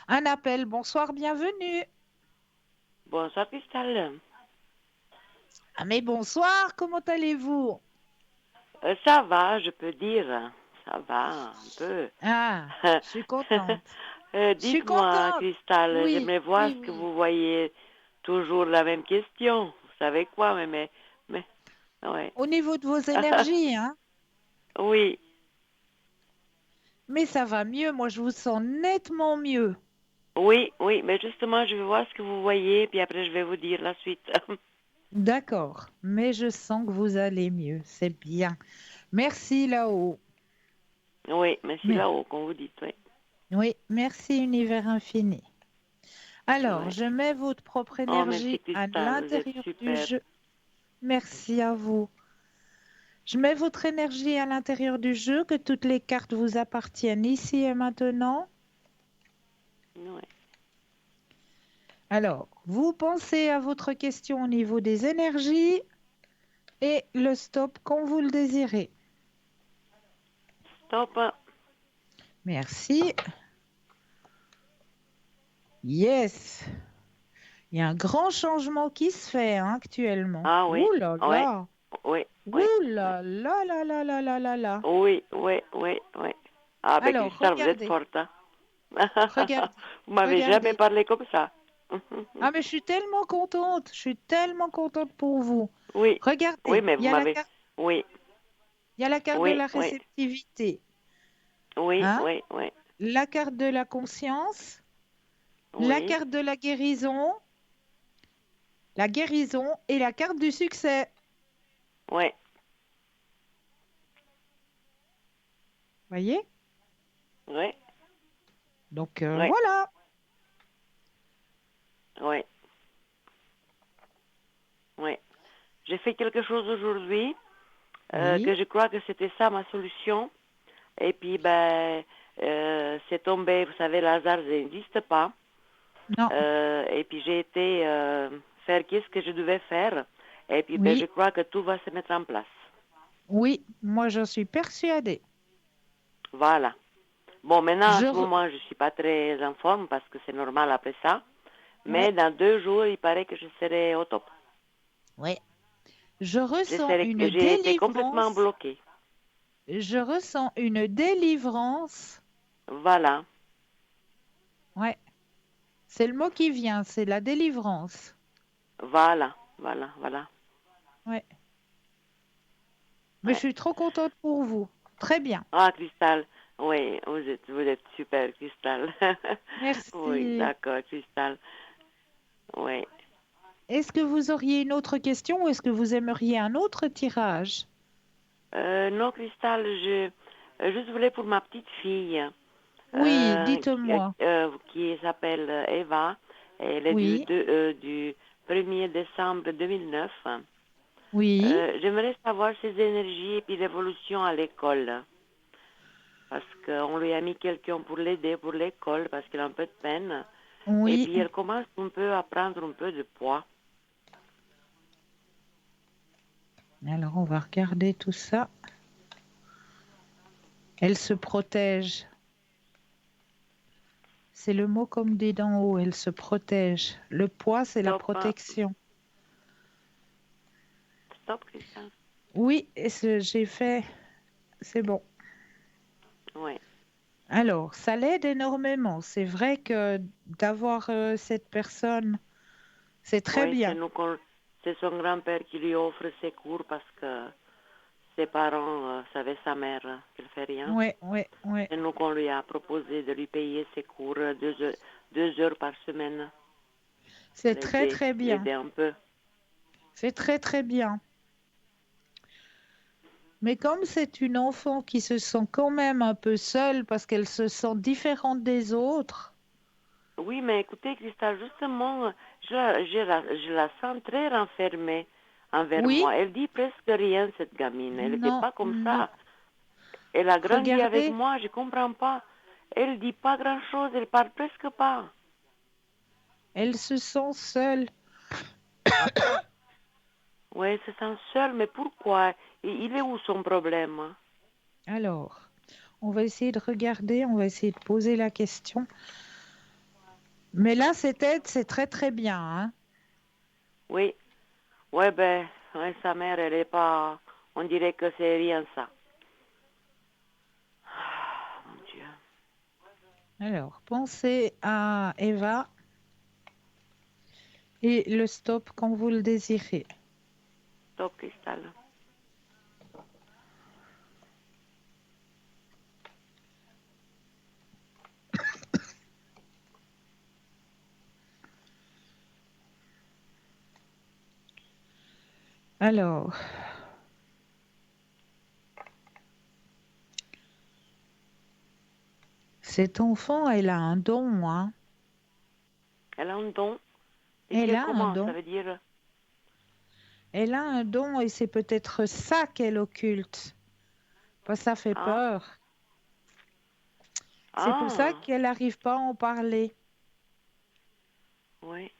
Un appel. Bonsoir, bienvenue. Bonsoir, Cristal. Ah, mais bonsoir, comment allez-vous? Ça va, je peux dire. Ça va, un peu. Ah, je suis contente. Je suis Dites-moi, contente. Cristal, Oui, j'aimerais voir oui, ce que oui. vous voyez toujours la même question. Vous savez quoi, mais ouais. Au niveau de vos énergies, hein? Oui, Mais ça va mieux. Moi, je vous sens nettement mieux. oui, mais justement, je vais voir ce que vous voyez, puis après, je vais vous dire la suite. D'accord. Mais je sens que vous allez mieux. C'est bien. Merci là-haut. Oui, mais c'est Mais, là-haut qu'on vous dit, oui. oui, merci univers infini. Alors, Ouais. je mets votre propre Oh, merci, énergie à Cristal, vous êtes l'intérieur du super. jeu. Merci à vous. Je mets votre énergie à l'intérieur du jeu, que toutes les cartes vous appartiennent ici et maintenant. Ouais. Alors, vous pensez à votre question au niveau des énergies et le stop quand vous le désirez. Stop. Merci. Yes. Il y a un grand changement qui se fait hein, actuellement. Ah oui. Ouh là Ouais. là. Oui. Ouh Oui. là là là là là là là là. Oui. Oui. Oui. Oui. Ah ben Alors, Cristal, vous êtes regardez. forte. Hein. Regardez. Vous m'avez jamais Regardez. parlé comme ça. Ah, mais je suis tellement contente. Je suis tellement contente pour vous. Oui. Oui, Regardez. mais Il vous y a la m'avez. carte, Oui. il y a la carte de Oui. la Oui. réceptivité. Oui. Hein? Oui. Oui. La carte de la conscience. La Oui. carte de la guérison et la carte du succès. Oui. Voyez? Oui. Donc Oui. voilà. Oui. Oui. J'ai fait quelque chose aujourd'hui Oui. que je crois que c'était ça ma solution. Et puis, ben, c'est tombé, vous savez, le hasard n'existe pas. Non. Et puis, j'ai été faire qu'est-ce que je devais faire. Et puis, ben, je Oui. crois que tout va se mettre en place. Oui. Moi, j'en suis persuadée. Voilà. Bon, maintenant, Je... en ce re- moment, je ne suis pas très en forme parce que c'est normal après ça. Ouais. Mais dans 2 jours, il paraît que je serai au top. Ouais. Je ressens une J'ai été complètement délivrance. bloquée. Je ressens une délivrance. Voilà. Ouais. C'est le mot qui vient. C'est la délivrance. Voilà. Voilà. Voilà. Ouais. Mais je Ouais. suis trop contente pour vous. Très bien. Ah, Cristal. Oui, vous êtes super, Cristal. Oui, Merci. d'accord, Cristal. Oui. Est-ce que vous auriez une autre question ou est-ce que vous aimeriez un autre tirage? Non, Cristal, je juste voulais pour ma petite fille Oui, qui, dites-moi. qui s'appelle Eva. Elle est Oui, du 1er décembre 2009. oui, J'aimerais savoir ses énergies et puis l'évolution à l'école. Parce qu'on lui a mis quelqu'un pour l'aider pour l'école parce qu'elle a un peu de peine. Et oui. puis elle commence un peu à prendre un peu de poids. Alors, on va regarder tout ça. Elle se protège. C'est le mot comme dit d'en haut, elle se protège. Le poids, c'est la Stop, protection. stop, Christian. Oui, et j'ai fait, c'est bon. Oui. Alors, ça l'aide énormément. C'est vrai que d'avoir cette personne, c'est très Oui, bien. c'est son grand-père qui lui offre ses cours parce que ses parents savaient sa mère qu'elle fait rien. Oui, oui, oui. Et nous, on lui a proposé de lui payer ses cours 2 heures par semaine. C'est très, très bien. L'aider un peu. C'est très, très bien. Mais comme c'est une enfant qui se sent quand même un peu seule parce qu'elle se sent différente des autres, Oui, mais écoutez, Christa, justement, je la sens très renfermée envers oui, moi. Elle dit presque rien, cette gamine. Elle n'était non, pas comme non. ça. Elle a grandi avec Regardez, moi, je comprends pas. Elle dit pas grand-chose, elle parle presque pas. elle se sent seule. Oui, elle se sent seule, mais pourquoi? Il est où son problème? Alors, on va essayer de regarder, on va essayer de poser la question. Mais là, cette aide, c'est très, très bien, hein. Oui, ouais, ben, ouais, sa mère, elle est pas... On dirait que c'est rien ça. Ah, mon Dieu. Alors, pensez à Eva et le stop quand vous le désirez. Stop, Cristal. Alors, cet enfant, elle a un don, hein. Elle a un don. Et Elle puis a un comment? Ça don. veut dire... Elle a un don et c'est peut-être ça qu'elle occulte. Parce que ça fait Ah, peur. C'est pour ça ah, qu'elle n'arrive pas à en parler. oui.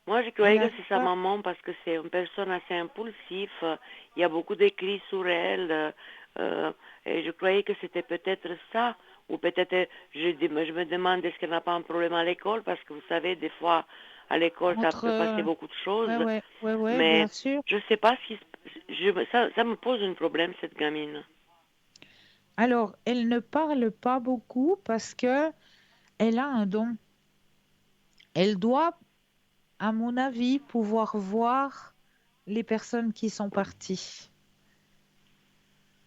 Moi, je Elle croyais a que c'est sa peur. maman parce que c'est une personne assez impulsive. Il y a beaucoup d'écrits sur elle. Et je croyais que c'était peut-être ça. Ou peut-être, je me demande est-ce qu'elle n'a pas un problème à l'école parce que vous savez, des fois, à l'école, ça Entre, peut passer beaucoup de choses. ouais, bien Mais sûr. je ne sais pas si... ça me pose un problème, cette gamine. Alors, elle ne parle pas beaucoup parce que elle a un don. Elle doit, à mon avis, pouvoir voir les personnes qui sont parties.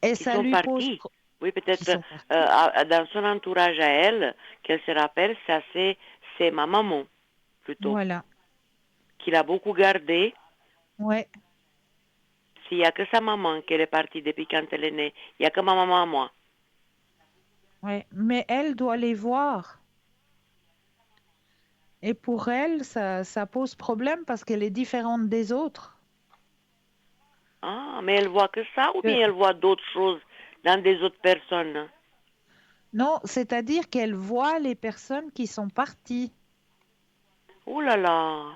Et Qui ça sont lui pose partis. Oui, qui peut-être sont parties. dans son entourage à elle, qu'elle se rappelle, ça c'est ma maman, plutôt, Voilà. qu'il a beaucoup gardé. Ouais, S'il n'y a que sa maman qu'elle est partie depuis quand elle est née, il n'y a que ma maman à moi. ouais. Mais elle doit les voir. Et pour elle, ça pose problème parce qu'elle est différente des autres. Ah, mais elle voit que ça ou Que- bien elle voit d'autres choses dans des autres personnes? Non, c'est-à-dire qu'elle voit les personnes qui sont parties. Ouh là là.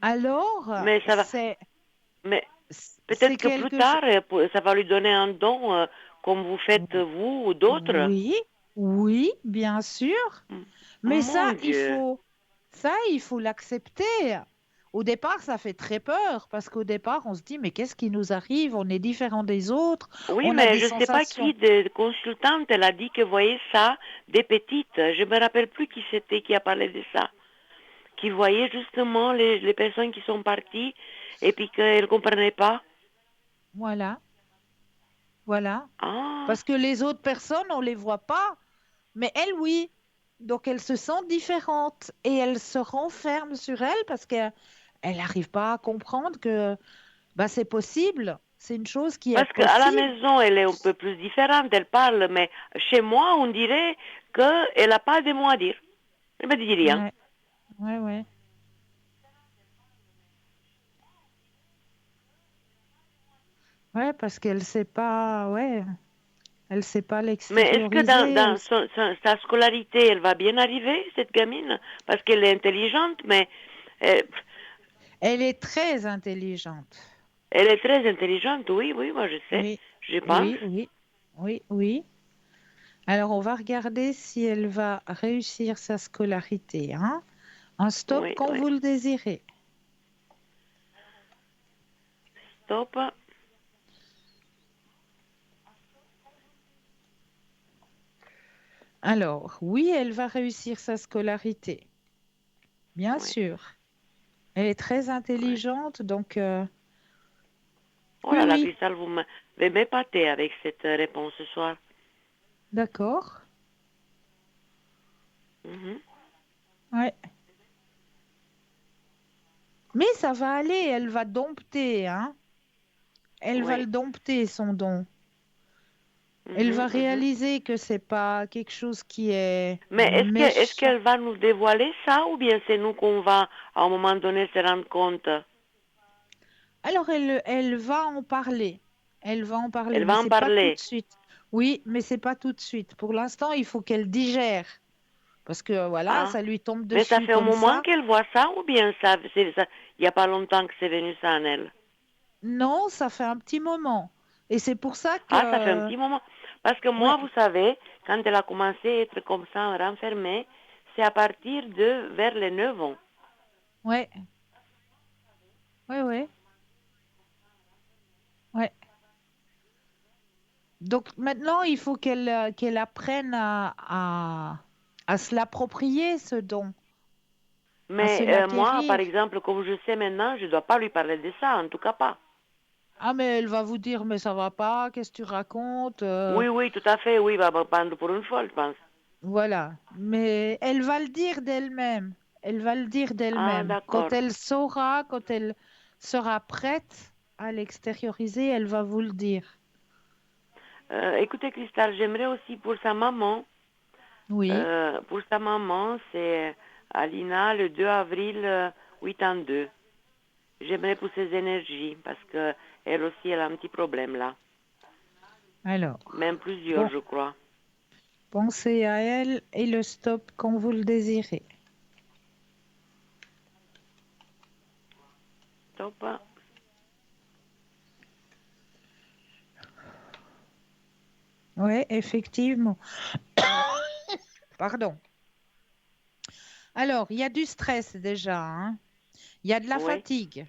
Alors, Mais ça va. Mais c'est peut-être que plus quelque chose. tard, ça va lui donner un don, comme vous faites vous ou d'autres. Oui, oui, bien sûr. Mais Mon Dieu. ça, il faut l'accepter. Au départ, ça fait très peur parce qu'au départ, on se dit, mais qu'est-ce qui nous arrive? On est différent des autres, Oui, on a mais des je ne sais pas qui sensations. de consultante, elle a dit que voyait ça des petites. Je me rappelle plus qui c'était qui a parlé de ça. Qui voyait justement les personnes qui sont parties et puis qu'elle ne comprenait pas. Voilà, voilà. Ah, Parce que les autres personnes, on les voit pas, mais elle, oui. Donc, elle se sent différente et elle se renferme sur elle parce qu'elle n'arrive pas à comprendre que bah, c'est possible. C'est une chose qui est parce qu'à la possible. maison, elle est un peu plus différente, elle parle, mais chez moi, on dirait qu'elle n'a pas de mots à dire. Elle ne me dit rien. Ouais, ouais, ouais. Ouais, parce qu'elle sait pas, ouais, elle sait pas Mais est-ce que l'extérioriser. sa scolarité, elle va bien arriver, cette gamine? Parce qu'elle est intelligente, mais euh, Elle est très intelligente. elle est très intelligente, oui, oui, moi je sais, Oui, je pense. oui, oui, oui, oui. Alors, on va regarder si elle va réussir sa scolarité, hein. Un stop Oui, quand oui. vous le désirez. Stop. Alors, oui, elle va réussir sa scolarité, bien Oui, sûr. Elle est très oui. intelligente, donc Oh oui, là là, oui, Cristal, vous m'épatez avec cette réponse ce soir. d'accord. Mhm. Ouais. Mais ça va aller, elle va dompter, hein. Elle va Oui. le dompter, son don. Elle va Mhm, mhm. réaliser que c'est pas quelque chose qui est Mais est-ce méchant. qu'elle va nous dévoiler ça ou bien c'est nous qu'on va à un moment donné se rendre compte? Alors, elle va en parler. Elle va en parler, Elle mais va en c'est pas tout de parler. suite. Oui, mais c'est pas tout de suite. Pour l'instant, il faut qu'elle digère. Parce que voilà, Ah. ça lui tombe Mais ça dessus fait un comme moment ça. qu'elle voit ça ou bien il n'y a pas longtemps que c'est venu ça en elle? Non, ça fait un petit moment. Et c'est pour ça Ah, ça fait un que, petit moment. Parce que moi, ouais, vous savez, quand elle a commencé à être comme ça, renfermée, c'est à partir de vers les 9 ans. ouais, ouais, ouais, ouais. Donc maintenant, il faut qu'elle apprenne à se l'approprier, ce don, à se Mais moi, par l'acquérir. exemple, comme je sais maintenant, je ne dois pas lui parler de ça, en tout cas pas. Ah, mais elle va vous dire, mais ça va pas, qu'est-ce que tu racontes? Oui, oui, tout à fait, oui, il va me prendre pour une folle, je pense. Voilà. Mais elle va le dire d'elle-même. Elle va le dire Ah, d'elle-même. Quand d'accord. elle saura, quand elle sera prête à l'extérioriser, elle va vous le dire. Écoutez, Cristal, j'aimerais aussi Oui. pour sa maman, c'est Alina, le 2 avril 82. J'aimerais pour ses énergies, parce que elle aussi, elle a un petit problème là. Alors, Même plusieurs, bon, je crois. pensez à elle et le stop quand vous le désirez. stop. Oui, effectivement. Pardon. Alors, il y a du stress déjà, hein. Il y a de la Oui. fatigue.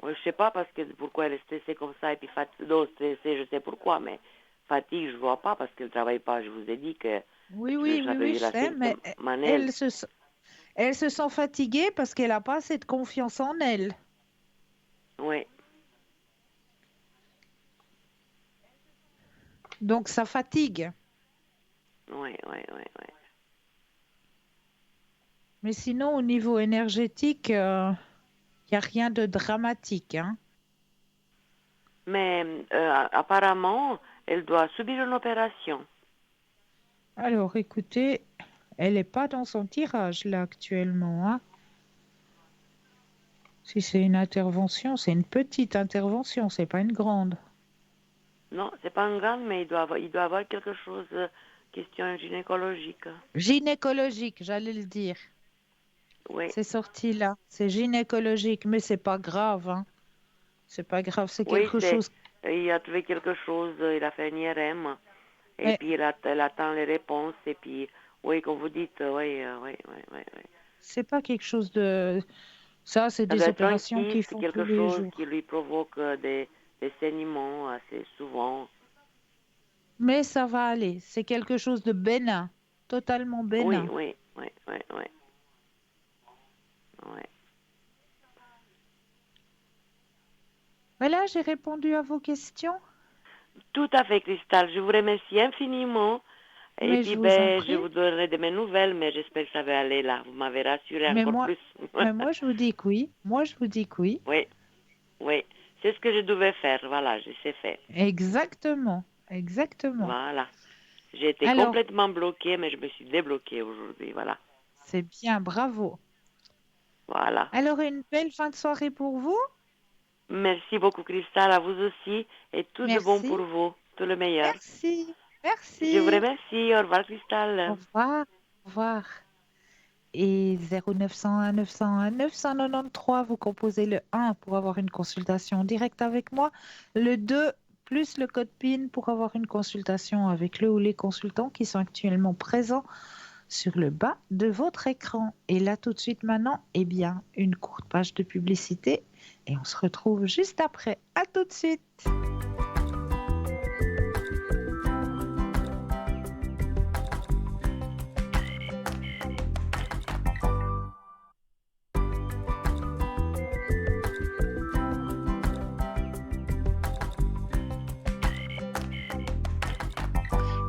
Oui, je sais pas parce que pourquoi elle est stressée comme ça et puis non, stressée, je sais pourquoi, mais fatigue, je vois pas parce qu'elle travaille pas. Je vous ai dit que Oui, je oui, oui, savais oui, de je la sais, mais cinquième manelle. elle se sent fatiguée parce qu'elle n'a pas assez de confiance en elle. Oui, Donc, ça fatigue. oui, oui, oui, oui. Mais sinon, au niveau énergétique, il n'y a rien de dramatique, hein. Mais apparemment, elle doit subir une opération. Alors, écoutez, elle n'est pas dans son tirage là actuellement, hein. Si c'est une intervention, c'est une petite intervention, c'est pas une grande. Non, c'est pas un grand, mais il doit avoir quelque chose, question gynécologique. Gynécologique, j'allais le dire. Oui, C'est sorti là. C'est gynécologique, mais c'est pas grave, hein. C'est pas grave, c'est oui, quelque chose. il a trouvé quelque chose, il a fait un IRM, et Mais puis elle attend les réponses, et puis, oui, comme vous dites, oui, oui, oui, oui, oui. c'est pas quelque chose de. Ça, c'est Ça doit des être un opérations qu'ils kyste, font tous quelque les chose jours. qui lui provoque des saignements assez souvent. Mais ça va aller. C'est quelque chose de bénin, totalement Oui, bénin. oui, oui, oui, oui, oui. Voilà, j'ai répondu à vos questions. Tout à fait, Cristal. Je vous remercie infiniment. Et Mais puis, je vous en ben, je prie. vous donnerai de mes nouvelles, mais j'espère que ça va aller là. Vous m'avez rassuré Mais encore moi, plus. mais moi, je vous dis que oui. Moi, je vous dis que oui. Oui, oui. C'est ce que je devais faire. Voilà, je sais faire. Exactement. Exactement. Voilà. J'ai été Alors, complètement bloquée, mais je me suis débloquée aujourd'hui. Voilà. c'est bien, bravo. Voilà. Alors, une belle fin de soirée pour vous. Merci beaucoup, Cristal, à vous aussi. Et tout de bon Merci. pour vous. Tout le meilleur. Merci. Je vous Merci. remercie. Au revoir, Au Cristal. revoir. Au revoir. Et 0901 901 993, vous composez le 1 pour avoir une consultation directe avec moi, le 2 plus le code PIN pour avoir une consultation avec le ou les consultants qui sont actuellement présents sur le bas de votre écran. Et là, tout de suite maintenant, eh bien, une courte page de publicité et on se retrouve juste après. À tout de suite.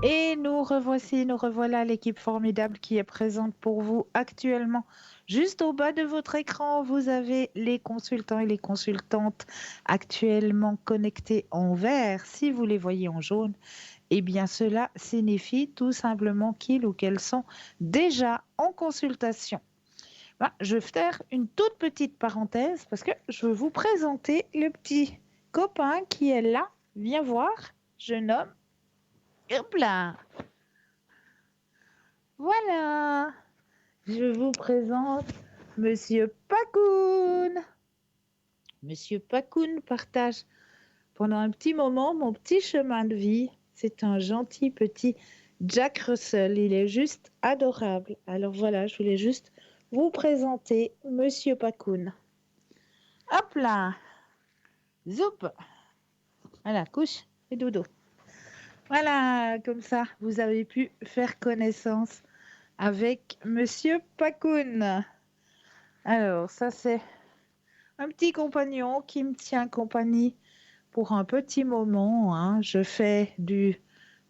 Et nous revoici, nous revoilà l'équipe formidable qui est présente pour vous actuellement. Juste au bas de votre écran, vous avez les consultants et les consultantes actuellement connectés en vert. Si vous les voyez en jaune, eh bien cela signifie tout simplement qu'ils ou qu'elles sont déjà en consultation. Voilà, je vais faire une toute petite parenthèse parce que je veux vous présenter le petit copain qui est là. Viens voir, jeune homme. Hop là. Voilà. Je vous présente Monsieur Pakoun. Monsieur Pakoun partage pendant un petit moment mon petit chemin de vie. C'est un gentil petit Jack Russell. Il est juste adorable. Alors voilà, je voulais juste vous présenter Monsieur Pakoun. Hop là. Zoup. Voilà, couche et dodo. Voilà, comme ça, vous avez pu faire connaissance avec Monsieur Pakoun. Alors, ça, c'est un petit compagnon qui me tient compagnie pour un petit moment, hein. Je fais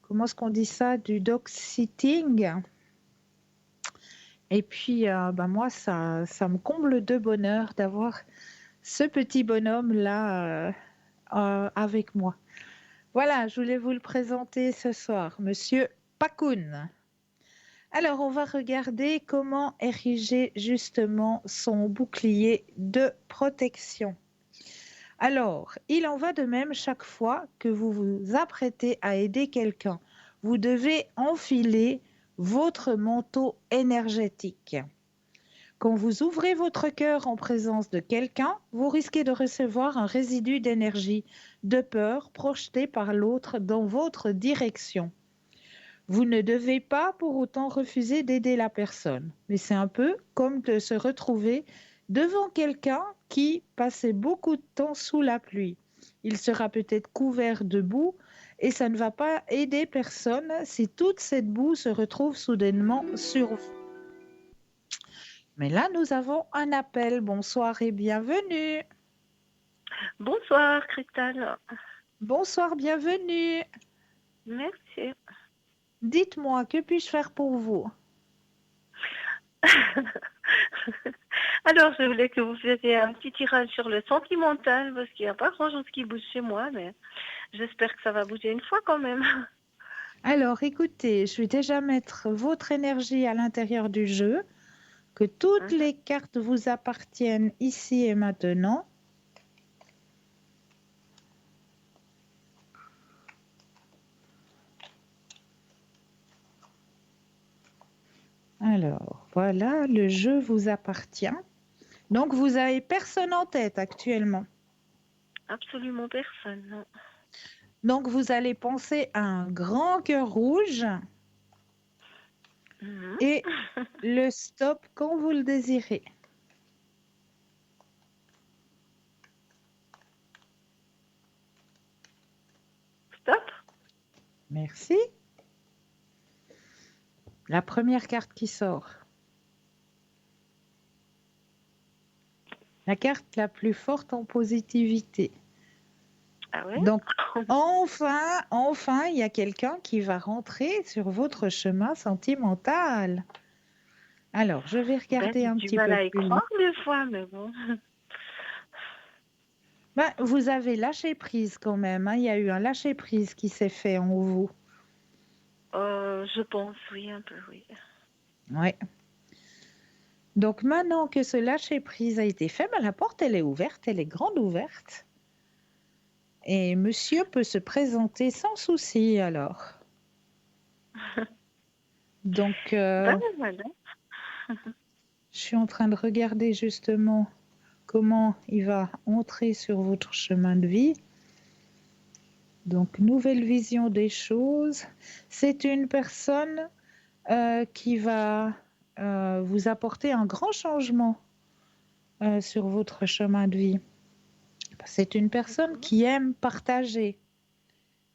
comment est-ce qu'on dit ça? Du dog sitting. Et puis, moi, ça me comble de bonheur d'avoir ce petit bonhomme-là avec moi. Voilà, je voulais vous le présenter ce soir, Monsieur Pakoun. Alors, on va regarder comment ériger justement son bouclier de protection. Alors, il en va de même chaque fois que vous vous apprêtez à aider quelqu'un. Vous devez enfiler votre manteau énergétique. Quand vous ouvrez votre cœur en présence de quelqu'un, vous risquez de recevoir un résidu d'énergie, de peur projeté par l'autre dans votre direction. Vous ne devez pas pour autant refuser d'aider la personne, mais c'est un peu comme de se retrouver devant quelqu'un qui passait beaucoup de temps sous la pluie. Il sera peut-être couvert de boue et ça ne va pas aider personne si toute cette boue se retrouve soudainement sur vous. Mais là, nous avons un appel. Bonsoir et bienvenue. Bonsoir, Cristal. Bonsoir, bienvenue. Merci. Dites-moi, que puis-je faire pour vous? Alors, je voulais que vous fassiez un petit tirage sur le sentimental, parce qu'il n'y a pas grand-chose qui bouge chez moi, mais j'espère que ça va bouger une fois quand même. Alors, écoutez, je vais déjà mettre votre énergie à l'intérieur du jeu, que toutes les cartes vous appartiennent ici et maintenant. Alors, voilà, le jeu vous appartient. Donc, vous avez personne en tête actuellement. Absolument personne, non. Donc, vous allez penser à un grand cœur rouge et le stop quand vous le désirez. Stop. Merci. La première carte qui sort. La carte la plus forte en positivité. Ah ouais? Donc, enfin, il y a quelqu'un qui va rentrer sur votre chemin sentimental. Alors, je vais regarder un J'ai petit du mal à peu y plus loin. croire des fois, mais bon. Ben, vous avez lâché prise quand même, hein. Il y a eu un lâcher prise qui s'est fait en vous. Je pense, oui, un peu, oui. Oui. Donc, maintenant que ce lâcher prise a été fait, ben, la porte, elle est ouverte, elle est grande ouverte. Et monsieur peut se présenter sans souci, alors. Donc, Voilà. je suis en train de regarder justement comment il va entrer sur votre chemin de vie. Donc, nouvelle vision des choses. C'est une personne qui va vous apporter un grand changement sur votre chemin de vie. C'est une personne qui aime partager,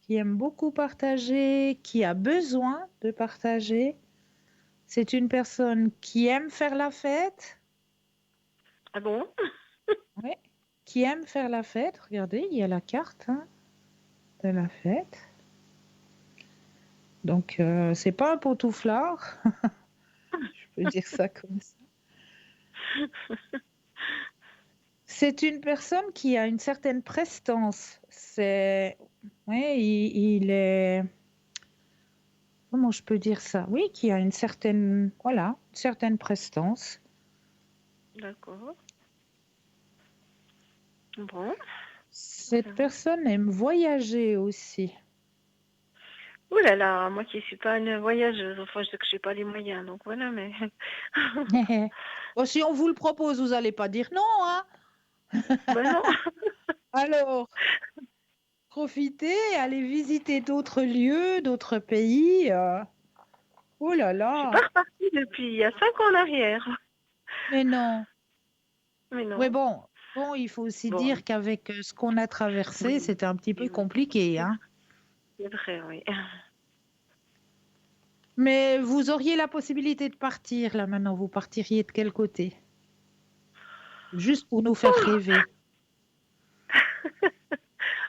qui aime beaucoup partager, qui a besoin de partager. C'est une personne qui aime faire la fête. Ah bon? Oui, qui aime faire la fête. Regardez, il y a la carte de la fête. Donc, c'est pas un pantouflard. Je peux dire ça comme ça. C'est une personne qui a une certaine prestance. Il est... Comment je peux dire ça? Oui, qui a une certaine prestance. D'accord. Bon. Cette personne aime voyager aussi. Ouh là là, moi qui suis pas une voyageuse, enfin je sais que je n'ai pas les moyens, donc voilà, mais... Bon, si on vous le propose, vous n'allez pas dire non, hein? Ben non. Alors, profitez, allez visiter d'autres lieux, d'autres pays. Oh là Je suis là! pas repartie depuis il y a 5 ans en arrière. Mais non. Mais non. Oui, bon, il faut aussi Bon, dire qu'avec ce qu'on a traversé, oui, c'était un petit peu oui, compliqué, hein. c'est vrai, oui. Mais vous auriez la possibilité de partir là maintenant. Vous partiriez de quel côté? Juste pour nous faire rêver.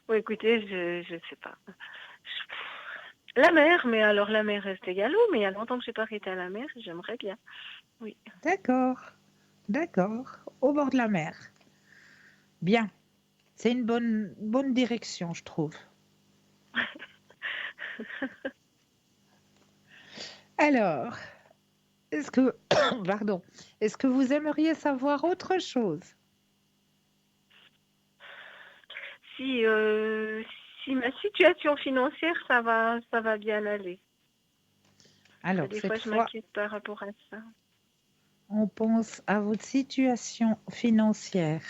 Bon, écoutez, je sais pas. La mer, mais alors la mer reste égale où? Mais il y a longtemps que je n'ai pas été à la mer, j'aimerais bien. Oui. D'accord, d'accord. Au bord de la mer. Bien. C'est une bonne direction, je trouve. Alors, pardon, est-ce que vous aimeriez savoir autre chose? Si ma situation financière, ça va bien aller. Alors, Des cette fois, je fois, m'inquiète par rapport à ça. On pense à votre situation financière.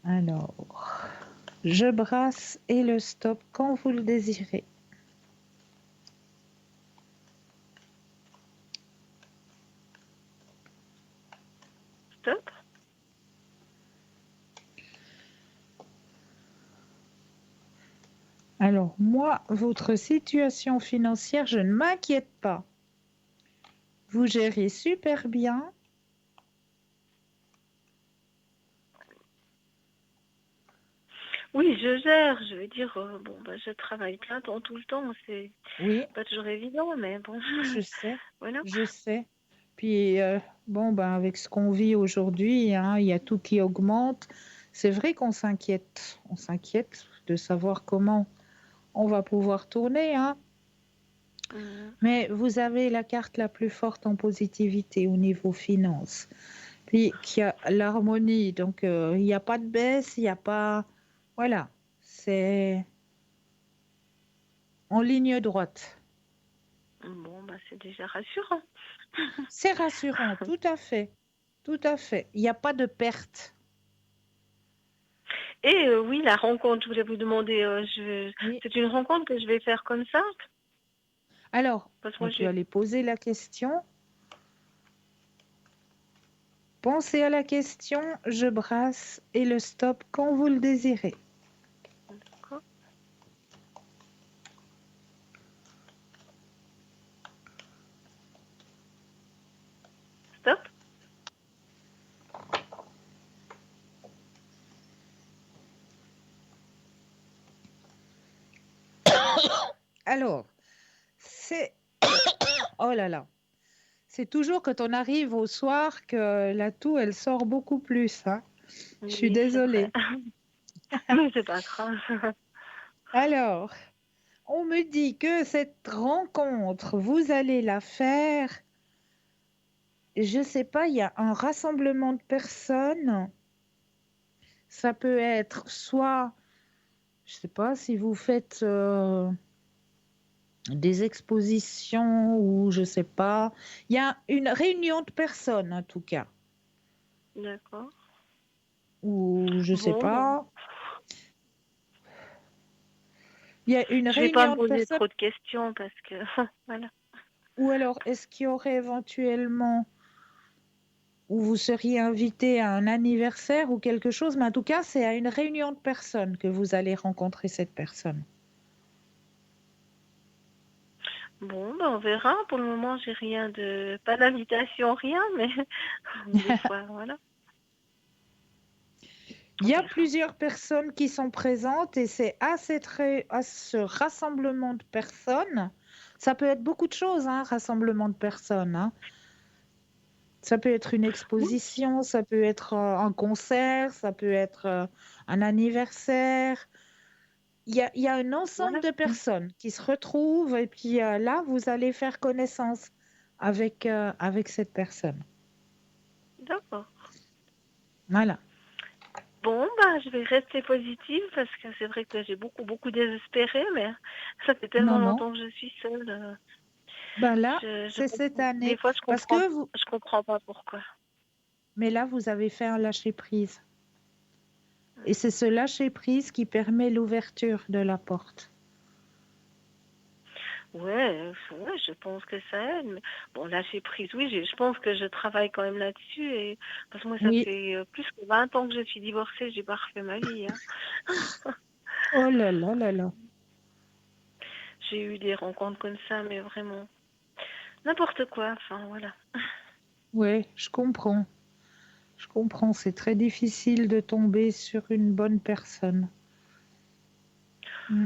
Alors, je brasse et le stop quand vous le désirez. Stop. Alors, moi, votre situation financière, je ne m'inquiète pas. Vous gérez super bien. Oui, je gère. Je veux dire, bon, bah, je travaille plein temps tout le temps. C'est Oui, pas toujours évident, mais bon, je sais, voilà. je sais. Puis, bon, ben, avec ce qu'on vit aujourd'hui, hein, il y a tout qui augmente. C'est vrai qu'on s'inquiète. On s'inquiète de savoir comment on va pouvoir tourner, hein. Mais vous avez la carte la plus forte en positivité au niveau finance. Puis qu'il y a l'harmonie, donc il n'y a pas de baisse, il n'y a pas... Voilà, c'est en ligne droite. Bon, bah, c'est déjà rassurant. C'est rassurant, tout à fait. Tout à fait. Il n'y a pas de perte. Et oui, la rencontre, je voulais vous demander, Oui. c'est une rencontre que je vais faire comme ça? Alors, Parce que quand moi, tu allais poser la question, pensez à la question, je brasse et le stop quand vous le désirez. D'accord. Stop. Alors, c'est... Oh là là. C'est toujours quand on arrive au soir que la toux, elle sort beaucoup plus, hein. Je suis Oui, c'est vrai. désolée. Mais c'est pas grave. Alors, on me dit que cette rencontre, vous allez la faire, je sais pas, il y a un rassemblement de personnes. Ça peut être soit, je sais pas, si vous faites des expositions ou je sais pas. Il y a une réunion de personnes en tout cas. D'accord. Ou je sais Bon, pas. Il y a une je vais pas réunion me de poser personnes. trop de questions parce que voilà. Ou alors, est-ce qu'il y aurait éventuellement, où vous seriez invité à un anniversaire ou quelque chose, mais en tout cas, c'est à une réunion de personnes que vous allez rencontrer cette personne. Bon, ben on verra. Pour le moment, j'ai rien de, pas d'invitation, rien, mais des fois, voilà. Il y a plusieurs personnes qui sont présentes et c'est à ce rassemblement de personnes, ça peut être beaucoup de choses, hein, rassemblement de personnes, hein. Ça peut être une exposition, ça peut être un concert, ça peut être un anniversaire. Il y a un ensemble de personnes qui se retrouvent et puis là, vous allez faire connaissance avec cette personne. D'accord. Voilà. Bon, bah, je vais rester positive parce que c'est vrai que j'ai beaucoup désespéré, mais ça fait tellement Non, non. longtemps que je suis seule. Ben là, Je c'est cette des année. fois, Parce que vous... je comprends pas pourquoi. Mais là, vous avez fait un lâcher-prise. Et c'est ce lâcher-prise qui permet l'ouverture de la porte. Ouais, je pense que ça aide. Mais bon, lâcher prise, oui, je pense que je travaille quand même là-dessus. Et parce que moi, ça Oui. fait plus que 20 ans que je suis divorcée, j'ai pas refait ma vie, hein. Oh là là là là. J'ai eu des rencontres comme ça, mais vraiment n'importe quoi. Enfin, voilà. Ouais, je comprends. Je comprends. C'est très difficile de tomber sur une bonne personne. Oui.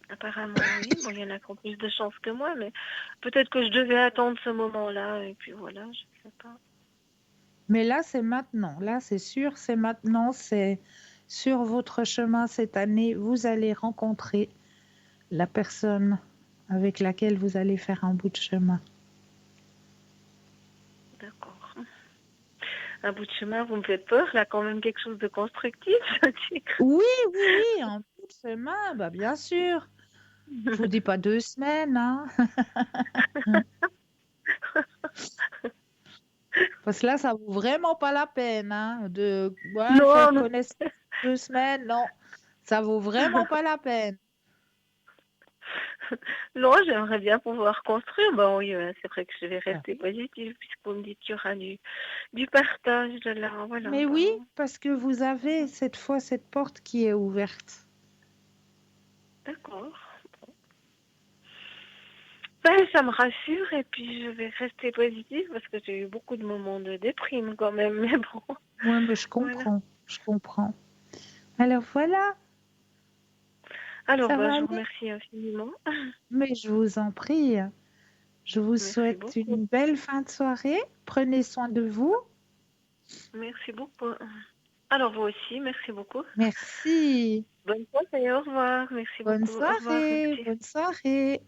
Apparemment, oui. Bon, il y en a qui ont plus de chance que moi, mais peut-être que je devais attendre ce moment-là. Et puis voilà, je sais pas. Mais là, c'est maintenant. Là, c'est sûr, c'est maintenant. C'est sur votre chemin cette année. Vous allez rencontrer la personne avec laquelle vous allez faire un bout de chemin. D'accord. Un bout de chemin, vous me faites peur, là, quand même quelque chose de constructif. Oui, oui, oui, un bout de chemin, bah bien sûr. Je vous dis pas 2 semaines, hein. Parce que là, ça vaut vraiment pas la peine hein, de faire Non, non, connaissance 2 semaines. Non, ça vaut vraiment pas la peine. non, j'aimerais bien pouvoir construire. Bon, oui, c'est vrai que je vais Ah rester oui. positive puisqu'on me dit qu'il y aura du partage de là. Voilà. Mais oui, Ben, parce que vous avez cette fois cette porte qui est ouverte. d'accord. Ben, ça me rassure et puis je vais rester positive parce que j'ai eu beaucoup de moments de déprime quand même. Mais bon, Oui, mais je voilà. comprends, je comprends. Alors voilà, Alors, ça ben, va je vous aller. remercie infiniment. Mais je vous en prie, je vous Merci souhaite beaucoup. une belle fin de soirée. Prenez soin de vous. Merci beaucoup. Alors, vous aussi, merci beaucoup. Merci. Bonne soirée, au revoir. Merci Bonne beaucoup. Au revoir, soirée, merci. bonne soirée.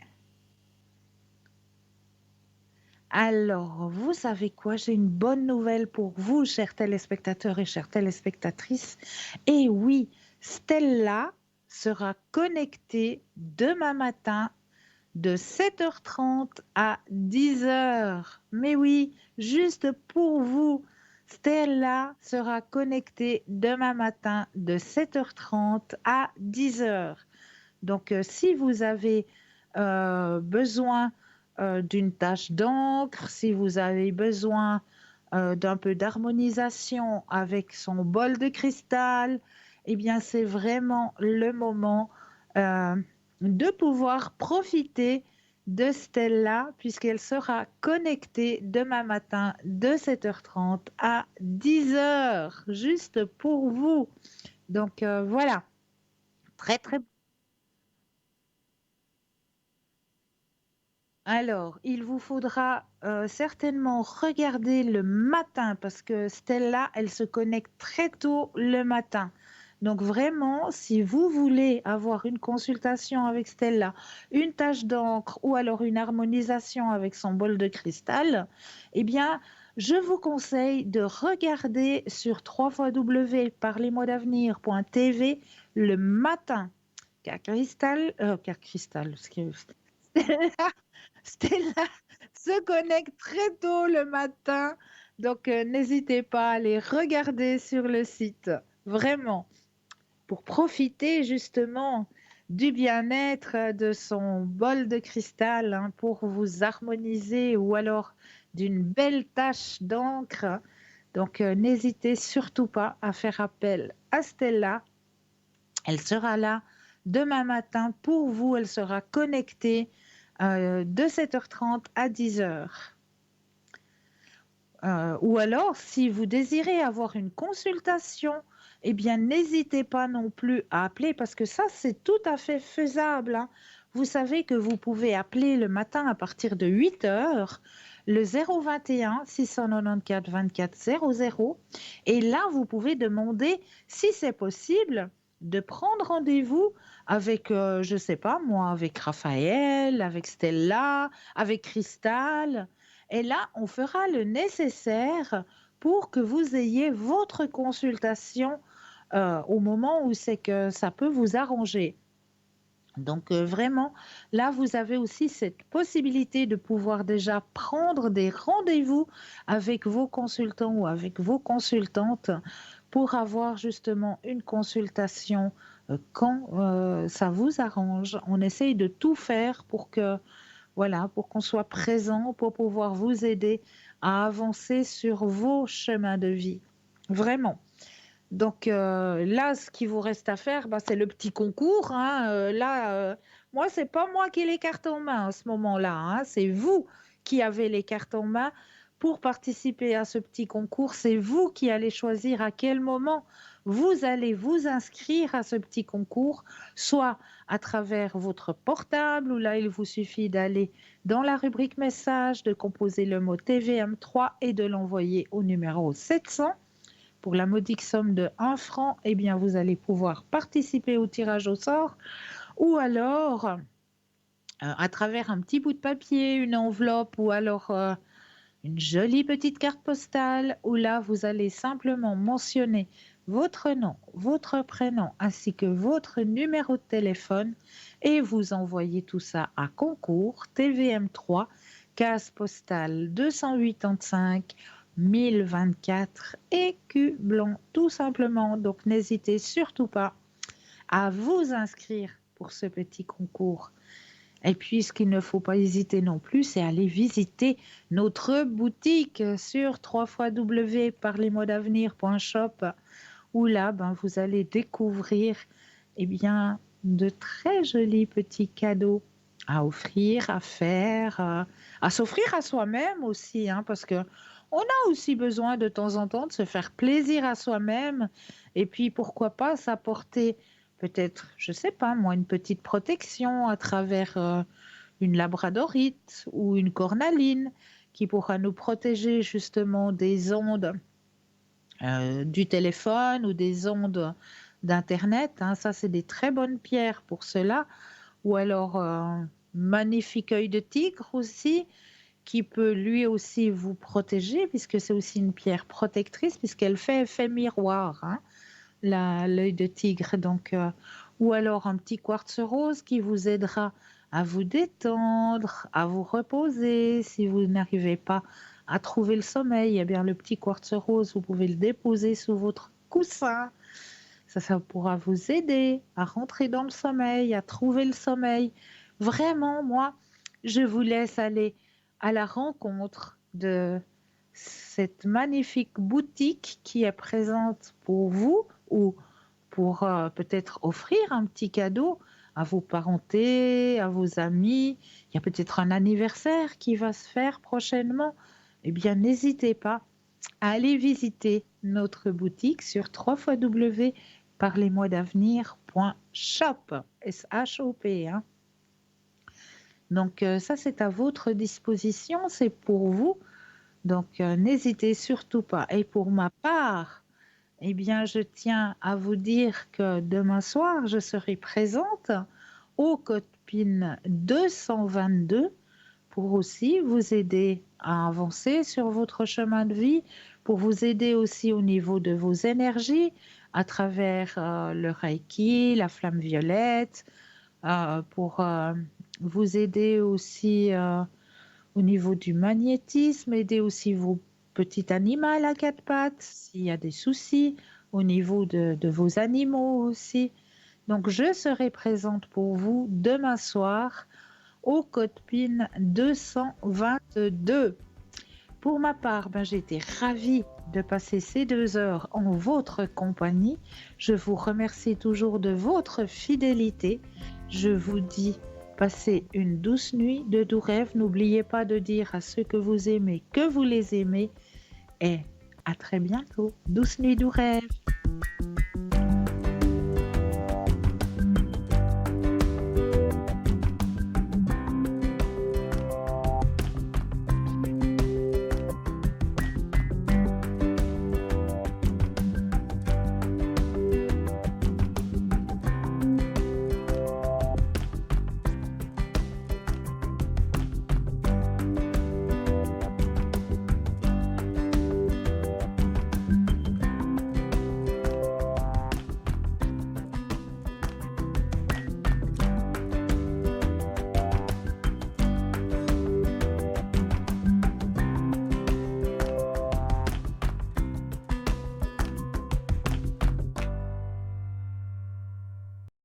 Alors, vous savez quoi? J'ai une bonne nouvelle pour vous, chers téléspectateurs et chères téléspectatrices. Et oui, Stella sera connectée demain matin de 7h30 à 10h. Mais oui, juste pour vous, Stella sera connectée demain matin de 7h30 à 10h. Donc, si vous avez besoin d'une tache d'encre, si vous avez besoin d'un peu d'harmonisation avec son bol de cristal, eh bien, c'est vraiment le moment euh, de pouvoir profiter de Stella puisqu'elle sera connectée demain matin de 7h30 à 10h, juste pour vous. Donc, voilà, très, très. Alors, il vous faudra certainement regarder le matin parce que Stella, elle se connecte très tôt le matin. Donc vraiment, si vous voulez avoir une consultation avec Stella, une tache d'encre ou alors une harmonisation avec son bol de cristal, eh bien, je vous conseille de regarder sur www.parlez-moi-d'avenir.tv le matin. Car Cristal, Stella se connecte très tôt le matin, donc n'hésitez pas à aller regarder sur le site, vraiment, pour profiter justement du bien-être de son bol de cristal hein, pour vous harmoniser ou alors d'une belle tache d'encre. Donc n'hésitez surtout pas à faire appel à Stella. Elle sera là demain matin pour vous, elle sera connectée de 7h30 à 10h. Ou alors, si vous désirez avoir une consultation, eh bien, n'hésitez pas non plus à appeler parce que ça, c'est tout à fait faisable. Hein. Vous savez que vous pouvez appeler le matin à partir de 8h, le 021 694 24 00. Et là, vous pouvez demander si c'est possible de prendre rendez-vous avec, je ne sais pas moi, avec Raphaël, avec Stella, avec Cristal. Et là, on fera le nécessaire pour que vous ayez votre consultation au moment où c'est que ça peut vous arranger. Donc vraiment, là, vous avez aussi cette possibilité de pouvoir déjà prendre des rendez-vous avec vos consultants ou avec vos consultantes pour avoir justement une consultation quand ça vous arrange. On essaye de tout faire pour que voilà, pour qu'on soit présent, pour pouvoir vous aider à avancer sur vos chemins de vie. Vraiment. Donc là, ce qui vous reste à faire, bah, c'est le petit concours. Hein. Moi, c'est pas moi qui ai les cartes en main à ce moment-là. Hein. C'est vous qui avez les cartes en main pour participer à ce petit concours. C'est vous qui allez choisir à quel moment vous allez vous inscrire à ce petit concours, soit à travers votre portable, où là, il vous suffit d'aller dans la rubrique message, de composer le mot TVM3 et de l'envoyer au numéro 700. Pour la modique somme de 1 franc, eh bien, vous allez pouvoir participer au tirage au sort ou alors à travers un petit bout de papier, une enveloppe ou alors une jolie petite carte postale où là, vous allez simplement mentionner votre nom, votre prénom ainsi que votre numéro de téléphone et vous envoyez tout ça à concours TVM3, case postale 285 1024 écus blancs, tout simplement. Donc n'hésitez surtout pas à vous inscrire pour ce petit concours. Et puis, ce qu'il ne faut pas hésiter non plus, c'est aller visiter notre boutique sur www.parlezmoi-d'avenir.shop où là, vous allez découvrir de très jolis petits cadeaux à offrir, à faire, à s'offrir à soi-même aussi, parce que on a aussi besoin de temps en temps de se faire plaisir à soi-même et puis pourquoi pas s'apporter peut-être, je sais pas moi, une petite protection à travers une labradorite ou une cornaline qui pourra nous protéger justement des ondes du téléphone ou des ondes d'Internet. Ça, c'est des très bonnes pierres pour cela. Ou alors, magnifique œil de tigre aussi, qui peut lui aussi vous protéger, puisque c'est aussi une pierre protectrice, puisqu'elle fait effet miroir, l'œil de tigre. Donc, ou alors un petit quartz rose qui vous aidera à vous détendre, à vous reposer. Si vous n'arrivez pas à trouver le sommeil, le petit quartz rose, vous pouvez le déposer sous votre coussin. Ça pourra vous aider à rentrer dans le sommeil, à trouver le sommeil. Vraiment, moi, je vous laisse aller à la rencontre de cette magnifique boutique qui est présente pour vous ou pour peut-être offrir un petit cadeau à vos parentés, à vos amis. Il y a peut-être un anniversaire qui va se faire prochainement. N'hésitez pas à aller visiter notre boutique sur www.parlezmoi-d'avenir.shop. S-H-O-P. Donc ça, c'est à votre disposition, c'est pour vous. Donc n'hésitez surtout pas. Et pour ma part, je tiens à vous dire que demain soir, je serai présente au Copine 222 pour aussi vous aider à avancer sur votre chemin de vie, pour vous aider aussi au niveau de vos énergies à travers le Reiki, la flamme violette, pour vous aider aussi au niveau du magnétisme, aider aussi vos petits animaux à quatre pattes, s'il y a des soucis, au niveau de vos animaux aussi. Donc, je serai présente pour vous demain soir au code PIN 222. Pour ma part, j'ai été ravie de passer ces 2 heures en votre compagnie. Je vous remercie toujours de votre fidélité. Je vous dis, passez une douce nuit, de doux rêves. N'oubliez pas de dire à ceux que vous aimez que vous les aimez. Et à très bientôt. Douce nuit, doux rêves.